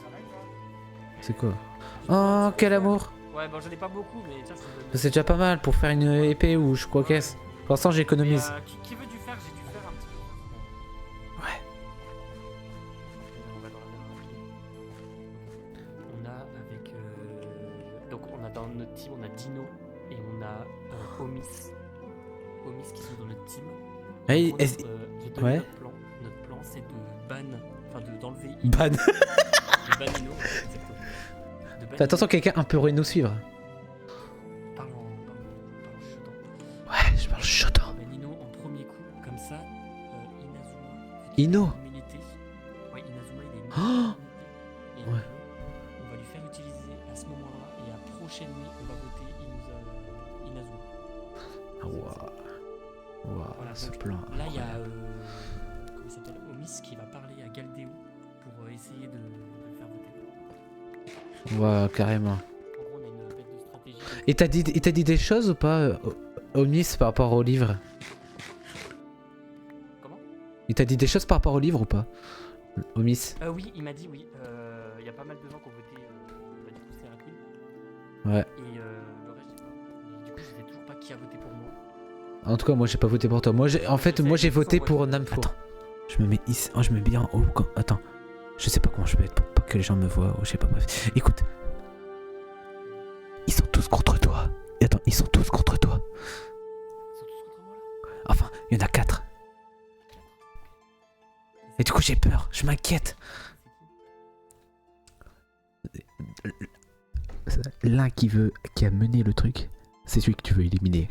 C'est quoi? Oh, quel amour. Ouais, bon, j'en ai pas beaucoup, mais tiens, je te donne. C'est déjà pas mal pour faire une épée ou je crois qu'est-ce. Pour l'instant, j'économise. Qui veut du fer? J'ai du fer un petit peu. Ouais. On va dans la même. On a avec... Donc on a dans notre team, on a Dino et on a Omis. Omis qui sont dans notre team. Hey, j'ai donné ouais. notre plan. Notre plan c'est de ban, enfin d'enlever Ban. De ban Ino, exactement. De ban Fais attention, quelqu'un un peu pourrait nous suivre. Parle en chuchotant. Ouais, je parle chuchotant. Ben Ino en premier coup, comme ça, Inazuma. Ino. Ouais, Inazuma il est Oh. et Ouais. on va lui faire utiliser à ce moment-là et à prochaine nuit on va voter Inazuma. Ah, waouh. Waouh, Voilà, ce donc, plan. là il y a comment il s'appelle, Omis qui va parler à Galdeo pour essayer de le faire voter. Waouh, carrément. En gros on a une bête de stratégie. Et t'as dit des choses ou pas, Omnis, par rapport au livre? Comment? Il t'a dit des choses par rapport au livre ou pas, Omis? Oui, il m'a dit oui. Il y a pas mal de gens qui ont voté. Bah, du coup c'est Raccoon. Ouais. Et le reste je sais pas. Et du coup je sais toujours pas qui a voté pour moi. En tout cas, moi j'ai pas voté pour toi. Moi, en fait, moi j'ai voté pour Namfour. Attends, je me mets ici. Oh, je me mets bien en haut. Attends, je sais pas comment je peux être pour pas que les gens me voient ou je sais pas. Bref, écoute. Ils sont tous contre toi. Et attends, ils sont tous contre toi. Ils sont tous contre moi là. Enfin, il y en a 4. Et du coup, j'ai peur. Je m'inquiète. L'un qui a mené le truc, c'est celui que tu veux éliminer.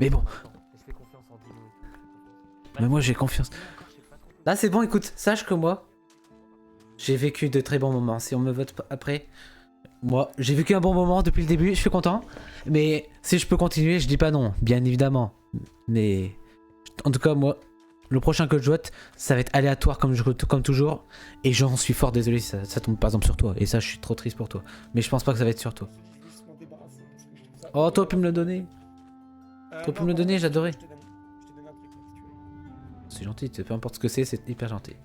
Mais bon. Je fais confiance en Dino. Mais moi j'ai confiance. Là c'est bon, écoute, sache que moi, j'ai vécu de très bons moments. Si on me vote après, moi j'ai vécu un bon moment depuis le début, je suis content. Mais si je peux continuer, je dis pas non, bien évidemment. Mais en tout cas, moi, le prochain que je vote, ça va être aléatoire comme toujours. Et j'en suis fort désolé si ça tombe par exemple sur toi. Et ça, je suis trop triste pour toi. Mais je pense pas que ça va être sur toi. Oh, toi, pu me le donner. Toi, pu me le donner, j'adorais. C'est gentil, peu importe ce que c'est hyper gentil.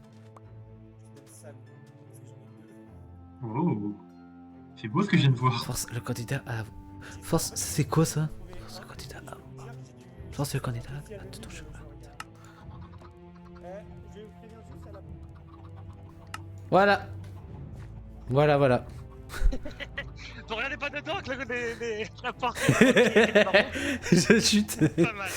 Oh, c'est beau ce que je viens de voir. Force le candidat à... Force, c'est quoi ça? Force le candidat à... Force le candidat à te toucher. Voilà. Voilà. Ne regardez pas dedans que la porte. Je chute. Pas mal.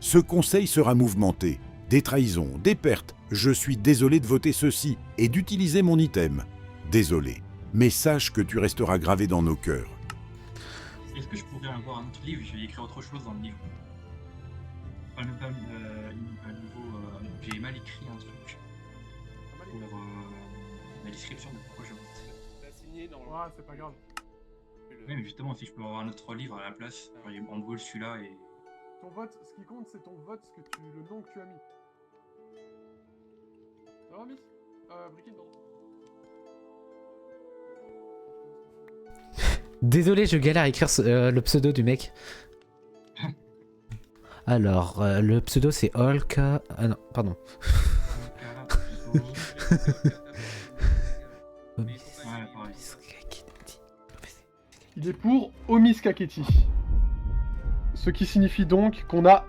Ce conseil sera mouvementé. Des trahisons, des pertes. Je suis désolé de voter ceci et d'utiliser mon item. Désolé. Mais sache que tu resteras gravé dans nos cœurs. Est-ce que je pourrais avoir un autre livre? Je vais écrire autre chose dans le livre. Pas nouveau, j'ai mal écrit un truc pour la description de pourquoi je vote. T'as signé dans le... Ouais, c'est pas grave. Oui, mais justement, si je peux avoir un autre livre à la place, en gros celui-là et... Ton vote, ce qui compte, c'est ton vote, le nom que tu as mis. Ça va, Miss Brikin, pardon. Désolé, je galère à écrire le pseudo du mec. Alors, le pseudo c'est Olka... Ah non, pardon. Il est pour Omis Kaketi. Ce qui signifie donc qu'on a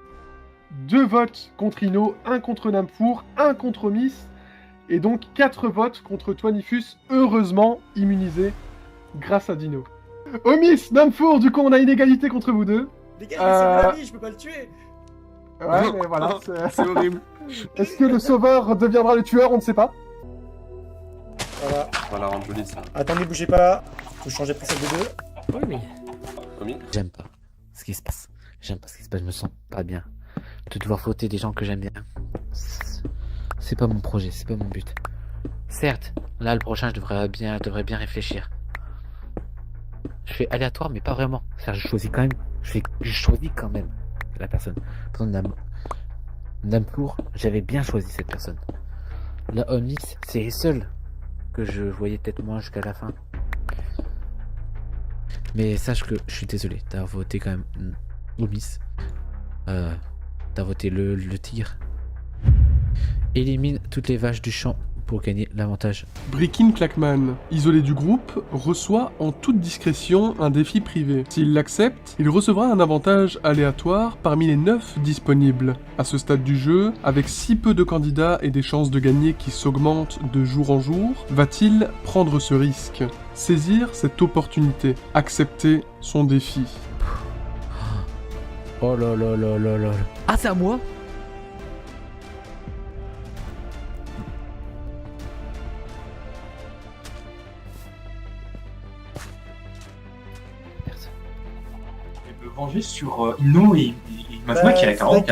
2 votes contre Ino, 1 contre Namfour, 1 contre Omis, et donc 4 votes contre Toinifus, heureusement immunisé grâce à Dino. Omis, Namfour, du coup on a une égalité contre vous deux. Les gars, laissez-moi la vie, je peux pas le tuer. Ouais, mais voilà, c'est horrible. Est-ce que le sauveur deviendra le tueur? On ne sait pas. Voilà. On va la rendre jolie ça. Attendez, bougez pas. Faut changer pour celle de 2. Oui, mais... J'aime pas ce qui se passe. Je me sens pas bien. de devoir voter des gens que j'aime bien. C'est pas mon projet, c'est pas mon but. Certes, là le prochain je devrais bien réfléchir. Je fais aléatoire mais pas vraiment. C'est-à-dire, je choisis quand même la personne. Par exemple, Nampour, j'avais bien choisi cette personne. La Omnis, c'est les seuls que je voyais peut-être moins jusqu'à la fin. Mais sache que je suis désolé, t'as voté quand même Omnis. T'as voté le tigre. Élimine toutes les vaches du champ pour gagner l'avantage. Brickin Clackman, isolé du groupe, reçoit en toute discrétion un défi privé. S'il l'accepte, il recevra un avantage aléatoire parmi les 9 disponibles. À ce stade du jeu, avec si peu de candidats et des chances de gagner qui s'augmentent de jour en jour, va-t-il prendre ce risque? Saisir cette opportunité, accepter son défi. Oh là là là là là. Ah, c'est à moi? Venger sur Inno et Mazma qui a 40 qui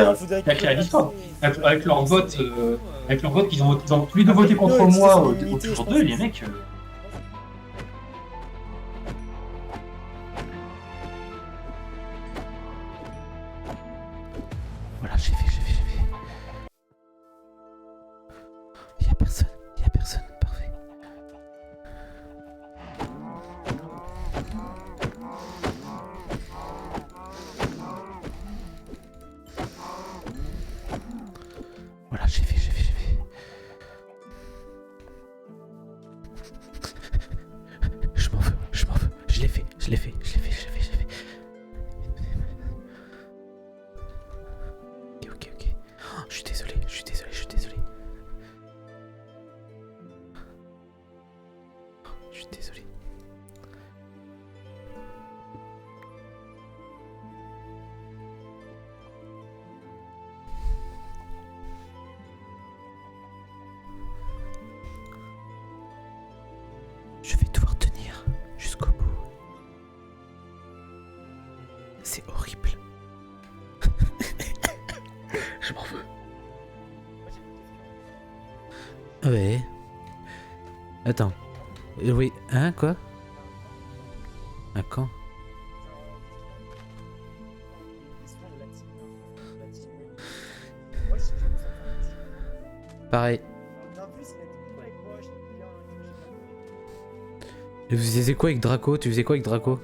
a créé l'histoire. Avec leur vote qu'ils ont tous les deux voté contre moi au jour 2, les mecs. Voilà, j'ai fait. Y'a personne, parfait. Voilà, j'ai fait. Je m'en veux. Je l'ai fait. Ok. Oh, je suis désolé. Je vais devoir tenir jusqu'au bout. C'est horrible. Je m'en veux. Ouais. Attends. Oui, hein, quoi? Un quand? Pareil. Et vous faisiez quoi avec Draco? Tu faisais quoi avec Draco?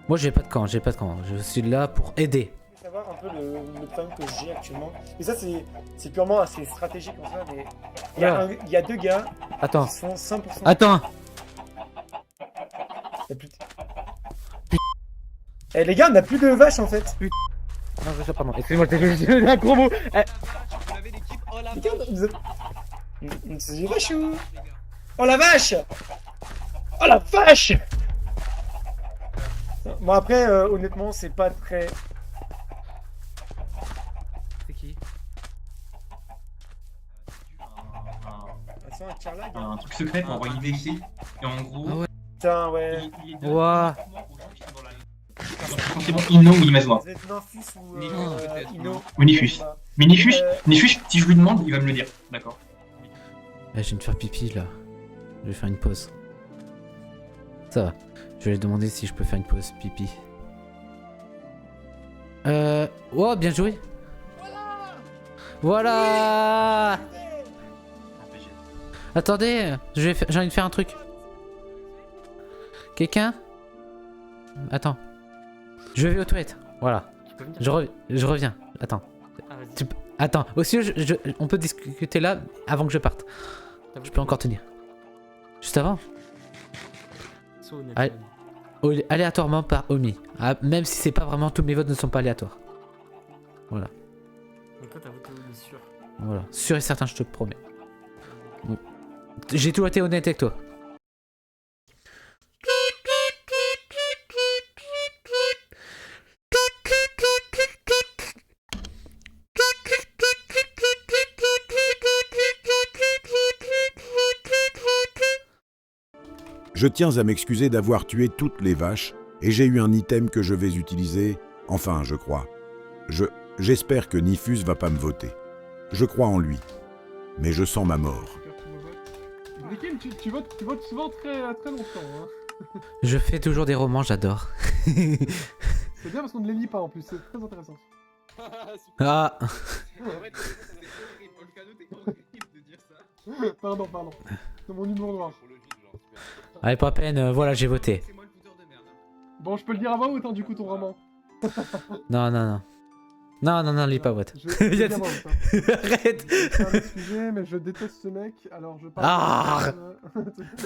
Moi j'ai pas de camp. Je suis là pour aider. Savoir un peu le problème que j'ai actuellement. Et ça c'est purement assez stratégique comme ça, mais il y a deux gars qui sont 100%. Attends. Eh les gars, on n'a plus de vaches en fait. Non, pardon. Excusez-moi, j'ai un gros mot. C'est vachou. Oh la vache. Oh la vache. Bon après, honnêtement, c'est pas très... C'est qui? Un truc secret pour envoyer des clés. Et en gros... Ah ouais. Putain, ouais. Ouah. C'est bon, Inno ou Imazuma. Ou Nifus. Mais Nifus, si je lui demande, il va me le dire. D'accord. Là, je viens de faire pipi là. Je vais faire une pause. Ça va. Je vais lui demander si je peux faire une pause pipi. Oh, bien joué. Voilà. Attendez, j'ai envie de faire un truc. Quelqu'un? Attends. Je vais aux toilettes. Voilà. Je reviens. Attends. Attends. Aussi, on peut discuter là avant que je parte. Je peux encore tenir. Juste avant. Aléatoirement par Omi. Même si c'est pas vraiment, tous mes votes ne sont pas aléatoires. Voilà. Donc toi t'as voté Omi sûr. Voilà. Sûr et certain, je te promets. J'ai toujours été honnête avec toi. Je tiens à m'excuser d'avoir tué toutes les vaches, et j'ai eu un item que je vais utiliser Enfin, je crois. J'espère que Nifus va pas me voter. Je crois en lui. Mais je sens ma mort. Brikin, tu votes souvent très longtemps. Hein. Je fais toujours des romans, j'adore. C'est bien parce qu'on ne les lit pas en plus, c'est très intéressant. Ah. Pardon. C'est mon humour noir. Allez, pas peine, voilà, j'ai voté. Bon, je peux le dire à voix haute, hein, du coup, ton roman. Non, lis pas vote. Arrête. Excusez, mais je déteste ce mec, alors je parle... Ah.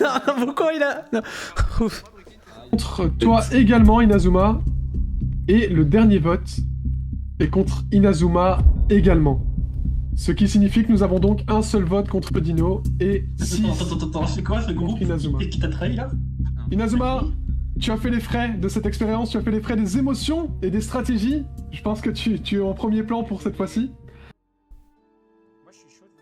Non, pourquoi il a... Non. Contre toi également, Inazuma. Et le dernier vote est contre Inazuma également. Ce qui signifie que nous avons donc un seul vote contre Dino et 6 Attends, c'est quoi ce groupe qui t'a trahi là? Inazuma, tu as fait les frais de cette expérience, tu as fait les frais des émotions et des stratégies. Je pense que tu es en premier plan pour cette fois-ci. Moi je suis chaud de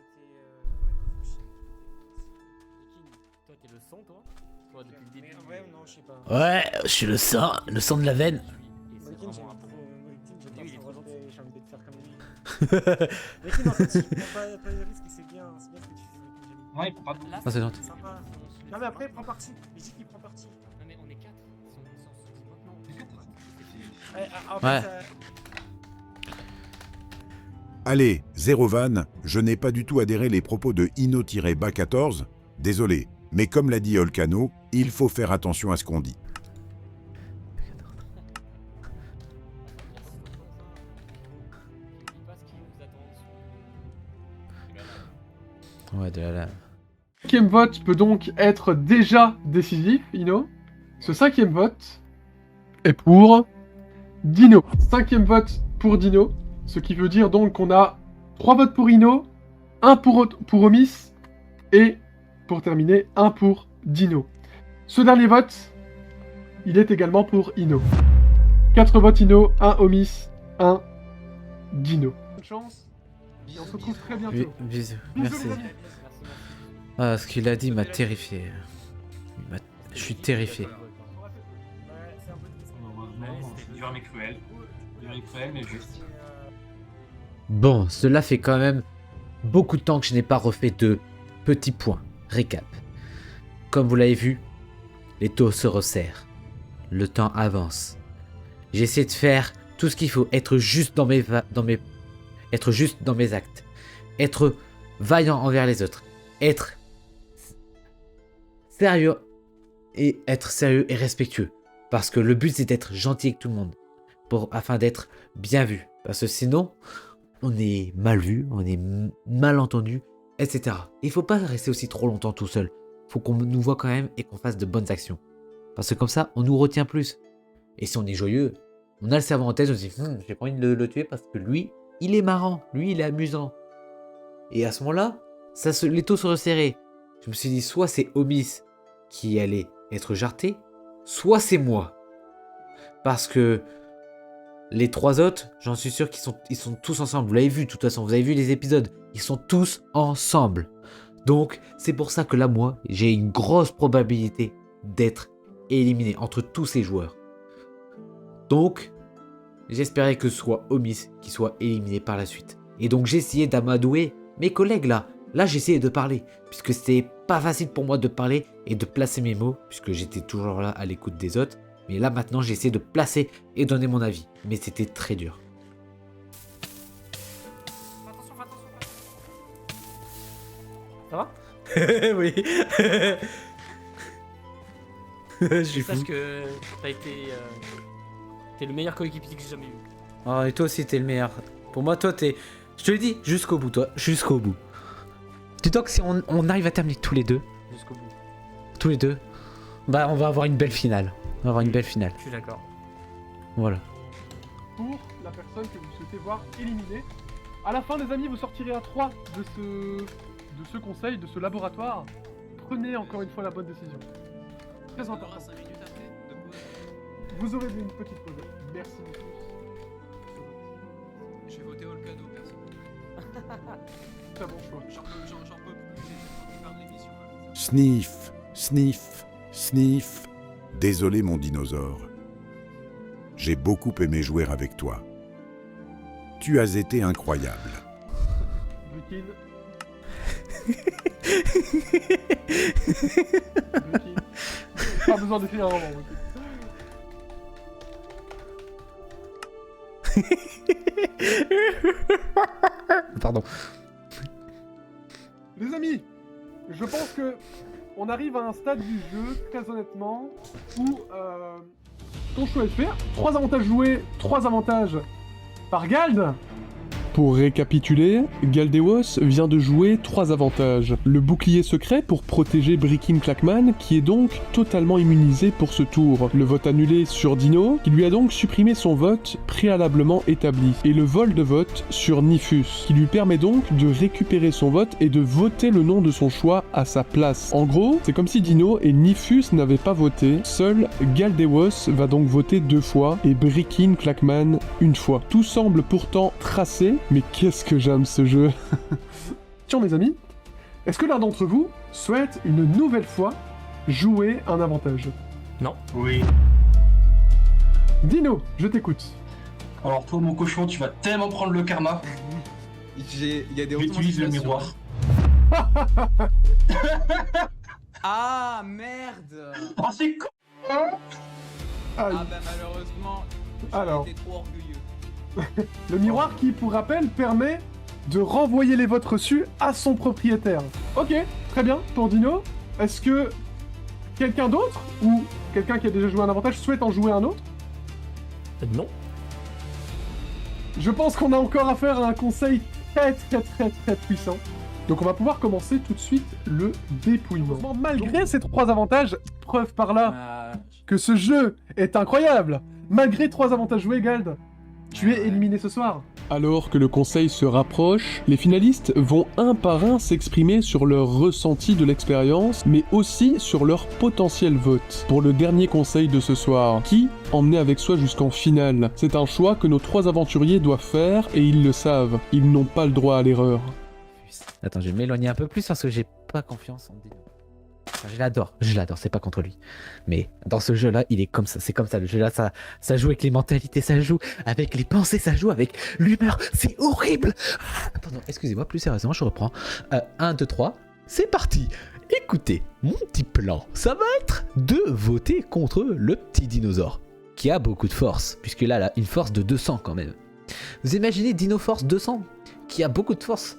toi t'es le sang toi? Toi depuis le début. Ouais, non, je sais pas. Ouais, je suis le sang de la veine. Brikin, en fait, il prend pas de risque et c'est bien ce que tu fais. Ouais, il prend pas de risque. Ah, c'est gentil. Non, mais après, il prend parti. Mais dis qu'il prend parti. Non, mais on est 4. Ouais. Allez, zéro vanne, je n'ai pas du tout adhéré les propos de Ino-Ba14. Désolé, mais comme l'a dit Olcano, il faut faire attention à ce qu'on dit. Ouais, de la lave. Le cinquième vote peut donc être déjà décisif, Ino. Ce cinquième vote est pour Dino. Cinquième vote pour Dino, ce qui veut dire donc qu'on a 3 votes pour Ino, 1 pour Omis, et pour terminer, 1 pour Dino. Ce dernier vote, il est également pour Ino. 4 votes Ino, 1 Omis, 1 Dino. Bonne chance, et on se retrouve très bientôt. Bisous, merci. Ah, ce qu'il a dit m'a terrifié. Je suis terrifié. Dur mais cruel. Mais juste. Bon, cela fait quand même beaucoup de temps que je n'ai pas refait de petits points. Récap. Comme vous l'avez vu, les taux se resserrent. Le temps avance. J'essaie de faire tout ce qu'il faut, être juste dans mes actes, être vaillant envers les autres, être sérieux et respectueux. Parce que le but c'est d'être gentil avec tout le monde, afin d'être bien vu. Parce que sinon, on est mal vu, on est mal entendu, etc. Il faut pas rester aussi trop longtemps tout seul. Faut qu'on nous voit quand même et qu'on fasse de bonnes actions. Parce que comme ça, on nous retient plus. Et si on est joyeux, on a le cerveau en tête, on se dit j'ai pas envie de le tuer parce que lui, il est marrant, lui, il est amusant. Et à ce moment-là, les taux se resserraient. Je me suis dit, soit c'est Omis qui allait être jarté, soit c'est moi. Parce que les 3 autres, j'en suis sûr qu'ils sont tous ensemble. Vous l'avez vu, de toute façon, vous avez vu les épisodes. Ils sont tous ensemble. Donc, c'est pour ça que là, moi, j'ai une grosse probabilité d'être éliminé entre tous ces joueurs. Donc, j'espérais que ce soit Omis qui soit éliminé par la suite. Et donc, j'ai essayé d'amadouer mes collègues là. Là, j'ai essayé de parler, puisque c'était pas facile pour moi de parler et de placer mes mots, puisque j'étais toujours là à l'écoute des autres. Mais là, maintenant, j'ai essayé de placer et donner mon avis. Mais c'était très dur. Ça va? Oui. Je suis fou. Sache que t'as été... t'es le meilleur coéquipier que j'ai jamais eu. Oh, et toi aussi, t'es le meilleur. Pour moi, toi, t'es... Je te le dis, jusqu'au bout, toi. Jusqu'au bout. Dis-toi que si on arrive à terminer tous les deux... Jusqu'au bout. Tous les deux... Bah, on va avoir une belle finale. On va avoir une belle finale. Je suis d'accord. Voilà. Pour la personne que vous souhaitez voir éliminée. À la fin, les amis, vous sortirez à 3 de ce conseil, de ce laboratoire. Prenez encore une fois la bonne décision. Très important. Vous aurez une petite pause. Merci beaucoup. J'ai voté Olcano, perso. Très bon choix. J'en peux plus, j'ai envie de faire de l'émission. Sniff, sniff, sniff. Désolé mon dinosaure. j'ai beaucoup aimé jouer avec toi. Tu as été incroyable. Brikin. Pas besoin d'écrire un roman. Pardon. Les amis, je pense que on arrive à un stade du jeu, très honnêtement, où ton choix est fait. 3 avantages joués, 3 avantages par Gald. Pour récapituler, Galdeos vient de jouer 3 avantages. Le bouclier secret pour protéger Brickin Clackman, qui est donc totalement immunisé pour ce tour. Le vote annulé sur Dino, qui lui a donc supprimé son vote préalablement établi. Et le vol de vote sur Nifus, qui lui permet donc de récupérer son vote et de voter le nom de son choix à sa place. En gros, c'est comme si Dino et Nifus n'avaient pas voté. Seul Galdeos va donc voter 2 fois et Brickin Clackman 1 fois. Tout semble pourtant tracé. Mais qu'est-ce que j'aime ce jeu. Tiens mes amis, est-ce que l'un d'entre vous souhaite une nouvelle fois jouer un avantage? Non. Oui. Dino, je t'écoute. Alors toi mon cochon, tu vas tellement prendre le karma. Il y a des J'utilise le miroir. Ah merde. Oh c'est con. Ah bah malheureusement, Alors. j'étais trop orgueilleux. Le miroir qui, pour rappel, permet de renvoyer les votes reçus à son propriétaire. Ok, très bien, pour Dino. Est-ce que quelqu'un d'autre, ou quelqu'un qui a déjà joué un avantage, souhaite en jouer un autre? Non. Je pense qu'on a encore affaire à un conseil très puissant. Donc on va pouvoir commencer tout de suite le dépouillement. Malgré ces 3 avantages, preuve par là que ce jeu est incroyable. Malgré 3 avantages joués, Gald, tu es éliminé ce soir. Alors que le conseil se rapproche, les finalistes vont un par un s'exprimer sur leur ressenti de l'expérience, mais aussi sur leur potentiel vote. Pour le dernier conseil de ce soir, qui emmener avec soi jusqu'en finale? C'est un choix que nos 3 aventuriers doivent faire et ils le savent. Ils n'ont pas le droit à l'erreur. Attends, je vais m'éloigner un peu plus parce que j'ai pas confiance en Dino. Enfin, je l'adore, c'est pas contre lui. Mais dans ce jeu-là, il est comme ça, c'est comme ça. Le jeu-là, ça joue avec les mentalités, ça joue avec les pensées, ça joue avec l'humeur. C'est horrible. Pardon, excusez-moi, plus sérieusement, je reprends. 1, 2, 3, c'est parti. Écoutez, mon petit plan, ça va être de voter contre le petit dinosaure, qui a beaucoup de force, puisque là, il a une force de 200 quand même. Vous imaginez Dino Force 200, qui a beaucoup de force.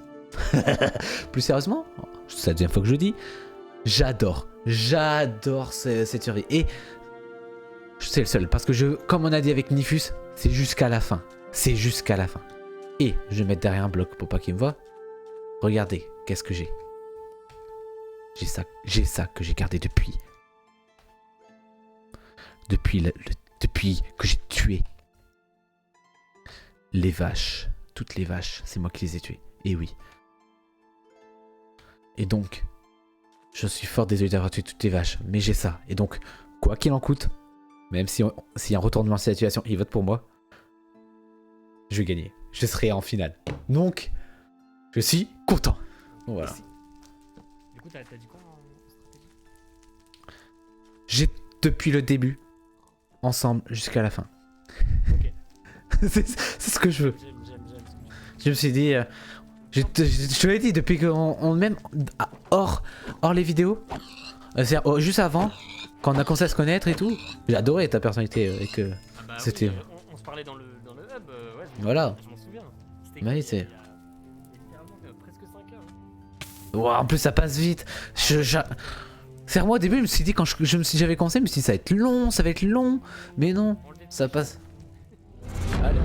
Plus sérieusement, c'est la deuxième fois que je dis, j'adore cette survie. Et c'est le seul, parce que comme on a dit avec Nifus, c'est jusqu'à la fin. C'est jusqu'à la fin. Et je vais mettre derrière un bloc pour pas qu'il me voie. Regardez, qu'est-ce que j'ai. J'ai ça que j'ai gardé depuis. Depuis que j'ai tué les vaches. Toutes les vaches, c'est moi qui les ai tuées. Et oui. Et donc, je suis fort désolé d'avoir tué toutes les vaches, mais j'ai ça. Et donc, quoi qu'il en coûte, même s'il y a un retournement de situation, il vote pour moi, je vais gagner. Je serai en finale. Donc, je suis content. Donc, voilà. Du coup, t'as dit quoi en stratégie? J'ai, depuis le début, ensemble jusqu'à la fin. Okay. c'est ce que je veux. J'aime. Je me suis dit... Je te l'ai dit, depuis qu'on même hors les vidéos, c'est-à-dire juste avant, quand on a commencé à se connaître et tout, j'ai adoré ta personnalité et que c'était... Oui, on se parlait dans le hub, ouais, voilà. Je m'en souviens. Bah oui, c'est... littéralement presque 5 heures. Wow, en plus ça passe vite. C'est moi au début, je me suis dit, quand j'avais commencé, je me suis dit ça va être long, mais non, ça passe... Allez.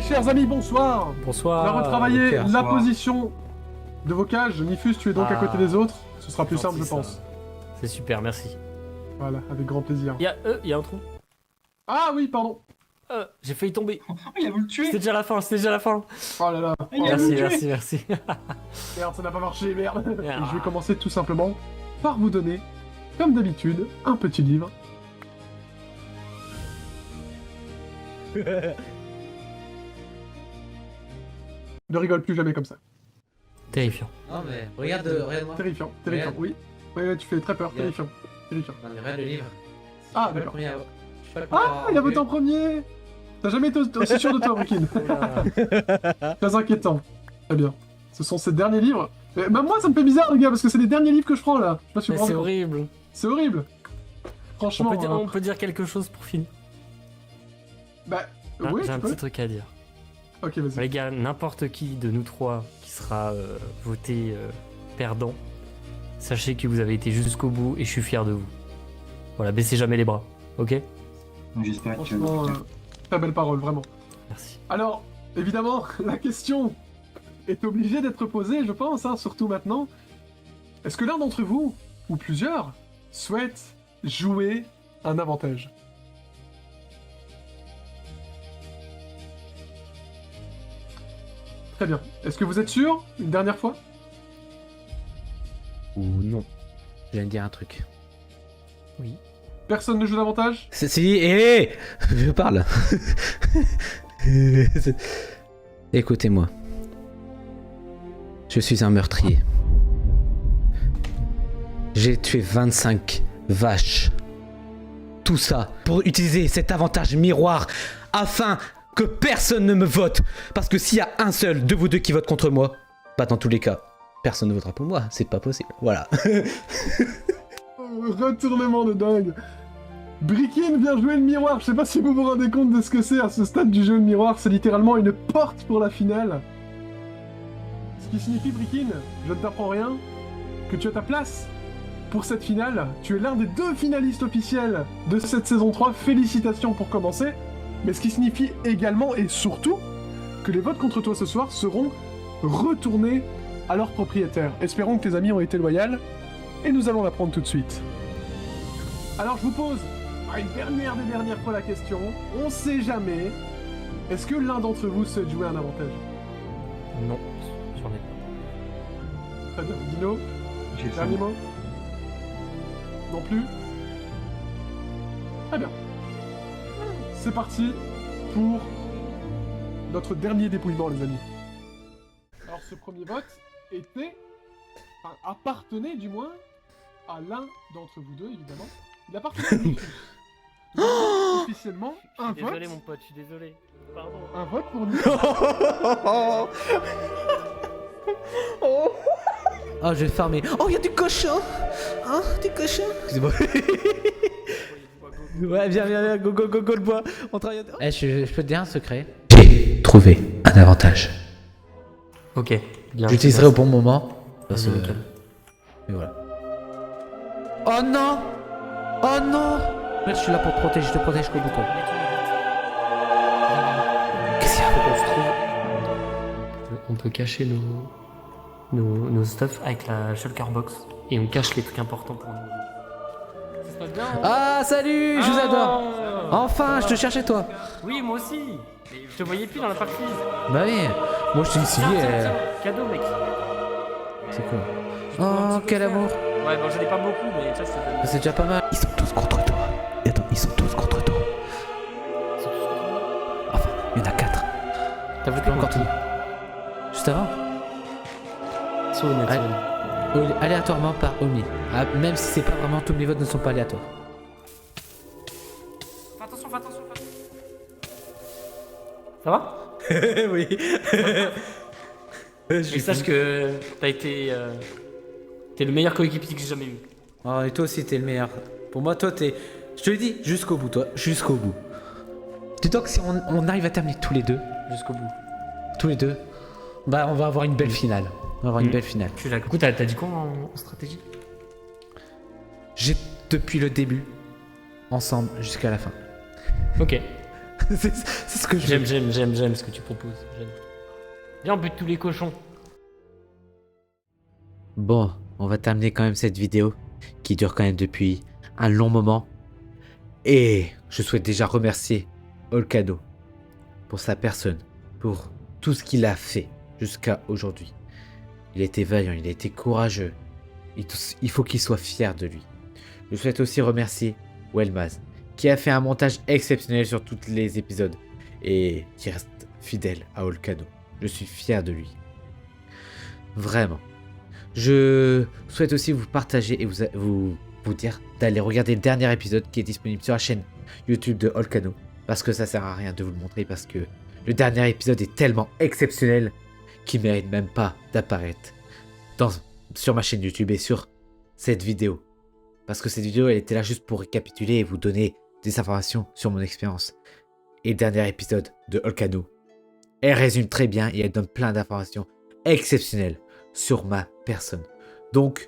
Chers amis, bonsoir. Bonsoir. On va retravailler la position de vos cages. Nifus, tu es donc à côté des autres. Ce sera plus simple, je pense. C'est super, merci. Voilà, avec grand plaisir. Il y a un trou. Ah oui, pardon. J'ai failli tomber. Il a voulu le tuer. C'était déjà la fin. Oh là là. Merci. Merde, ça n'a pas marché, merde. Et je vais commencer tout simplement par vous donner, comme d'habitude, un petit livre. Ne rigole plus jamais comme ça. Terrifiant. Non mais regarde-moi. Terrifiant, Regarde. oui. Ouais, tu fais très peur, Regarde. terrifiant. Non mais regarde le livre. Ah, Je suis pas le d'accord. premier à- je suis pas le premier à Ah, avoir il a vu. voté en premier. T'as jamais été aussi sûr de toi, Brikin. Très inquiétant. Très bien. Ce sont ces derniers livres. Mais même moi, ça me fait bizarre, les gars, parce que c'est les derniers livres que je prends, là. Je sais pas si vous Mais vous c'est rendez compte. horrible. C'est horrible. Franchement, On peut dire quelque chose pour finir. bah, Ah, oui, j'ai tu un peux. petit truc à dire. Ok, vas-y. Les gars, n'importe qui de nous trois qui sera voté perdant, sachez que vous avez été jusqu'au bout et je suis fier de vous. Voilà, baissez jamais les bras, ok? J'espère que... Franchement, très belle parole, vraiment. Merci. Alors, évidemment, la question est obligée d'être posée, je pense, hein, surtout maintenant. Est-ce que l'un d'entre vous, ou plusieurs, souhaite jouer un avantage? Très bien. Est-ce que vous êtes sûr? Une dernière fois? Ou non. Je viens de dire un truc. Oui. Personne ne joue davantage? Si, je parle. Écoutez-moi. Je suis un meurtrier. J'ai tué 25 vaches. Tout ça pour utiliser cet avantage miroir afin que personne ne me vote. Parce que s'il y a un seul de vous deux qui vote contre moi, bah dans tous les cas, personne ne votera pour moi. C'est pas possible. Voilà. Retournement de dingue. Brikin vient jouer le miroir. Je sais pas si vous vous rendez compte de ce que c'est à ce stade du jeu le miroir. C'est littéralement une porte pour la finale. Ce qui signifie, Brikin, je ne t'apprends rien, que tu as ta place pour cette finale. Tu es l'un des 2 finalistes officiels de cette saison 3. Félicitations pour commencer. Mais ce qui signifie également et surtout que les votes contre toi ce soir seront retournés à leur propriétaire. Espérons que tes amis ont été loyaux. Et nous allons l'apprendre tout de suite. Alors je vous pose une dernière fois la question. On sait jamais. Est-ce que l'un d'entre vous souhaite jouer un avantage? Non, j'en ai pas. Très bien. Dino, J'ai fait. dernier mot? Non plus? Très bien. C'est parti pour notre dernier dépouillement, les amis. Alors ce premier vote était... Enfin, appartenait du moins à l'un d'entre vous deux, évidemment. Il appartenait à Nitus. Donc, officiellement, un vote. Désolé mon pote, je suis désolé. Pardon. Un vote pour Nitus. Oh, je vais farmer. Oh, il y a du cochon. Hein, du cochon. Excusez-moi. Ouais, viens, go le bois. On travaille. Je peux te dire un secret. J'ai trouvé un avantage. Ok, bien. J'utiliserai au bon moment. Parce que... Vas-y, nickel. Et voilà. Oh non. Oh non. Merde, je suis là pour te protéger, je te protège jusqu'au bout. Toi. Qu'est-ce qu'il y a? Faut qu'on se trouve. On peut cacher nos stuff avec la shulker box et on cache les trucs importants pour nous. Ça se passe bien, hein? Ah, salut, je vous adore. Enfin, je te cherchais toi. Oui, moi aussi. Mais je te voyais plus dans la partie. Bah oui, moi je suis ici. Tiens, cadeau, mec. C'est quoi? Oh, quel amour. Ouais, bon, j'en ai pas beaucoup, mais ça, c'est... C'est déjà pas mal. Ils sont tous contre toi. Et attends, ils sont tous contre toi. Enfin, il y en a 4. T'as voté encore tout. Juste avant. Sois honnête, sois honnête. Aléatoirement par Omi. Ah, même si c'est pas vraiment, tous les votes ne sont pas aléatoires. Fais attention. Ça va? Oui. Et sache que t'as été... T'es le meilleur coéquipier que j'ai jamais eu. Oh, et toi aussi, t'es le meilleur. Pour moi, toi, t'es... Je te le dis, jusqu'au bout, toi. Jusqu'au bout. Dis-toi que si on arrive à terminer tous les deux, Jusqu'au bout. tous les deux, bah on va avoir une belle finale. On va avoir une belle finale. Je suis d'accord. Écoute, t'as dit quoi en stratégie? J'ai depuis le début, ensemble, jusqu'à la fin. Ok. c'est ce que je veux. J'aime ce que tu proposes. J'aime. Viens, on bute tous les cochons. Bon, on va terminer quand même cette vidéo qui dure quand même depuis un long moment. Et je souhaite déjà remercier Olcado pour sa personne, pour tout ce qu'il a fait jusqu'à aujourd'hui. Il a été vaillant, il a été courageux. Il faut qu'il soit fier de lui. Je souhaite aussi remercier Welmaz, qui a fait un montage exceptionnel sur tous les épisodes et qui reste fidèle à Olcado. Je suis fier de lui. Vraiment. Je souhaite aussi vous partager et vous dire d'aller regarder le dernier épisode qui est disponible sur la chaîne YouTube de Volcano. Parce que ça sert à rien de vous le montrer parce que le dernier épisode est tellement exceptionnel qu'il mérite même pas d'apparaître sur ma chaîne YouTube et sur cette vidéo. Parce que cette vidéo, elle était là juste pour récapituler et vous donner des informations sur mon expérience. Et le dernier épisode de Volcano, elle résume très bien et elle donne plein d'informations exceptionnelles sur ma personne. Donc,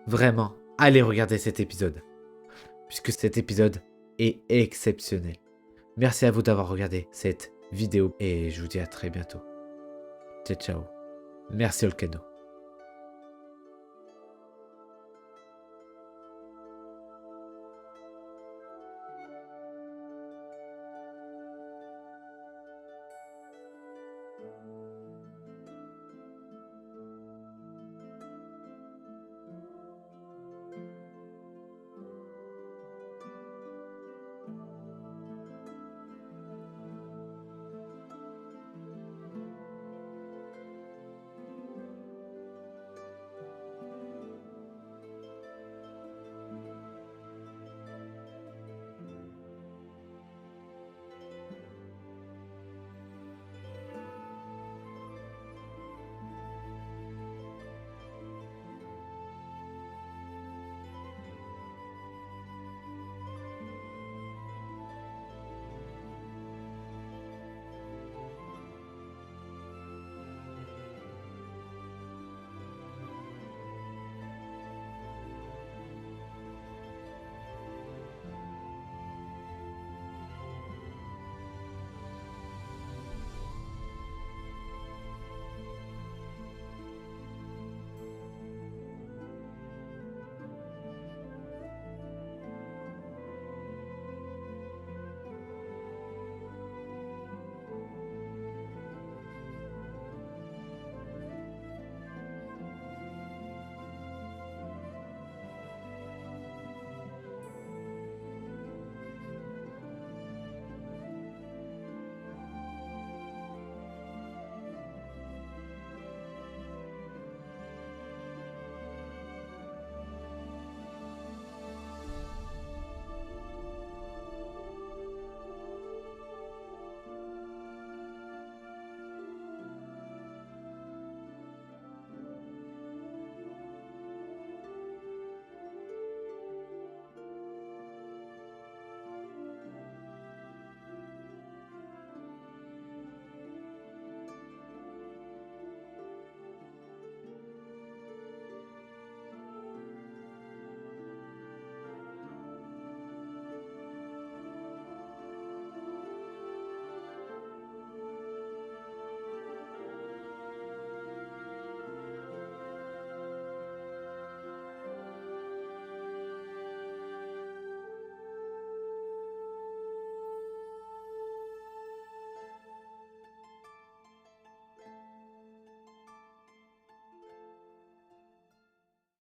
vraiment, allez regarder cet épisode. Puisque cet épisode est exceptionnel. Merci à vous d'avoir regardé cette vidéo et je vous dis à très bientôt. Ciao, ciao. Merci Volcano.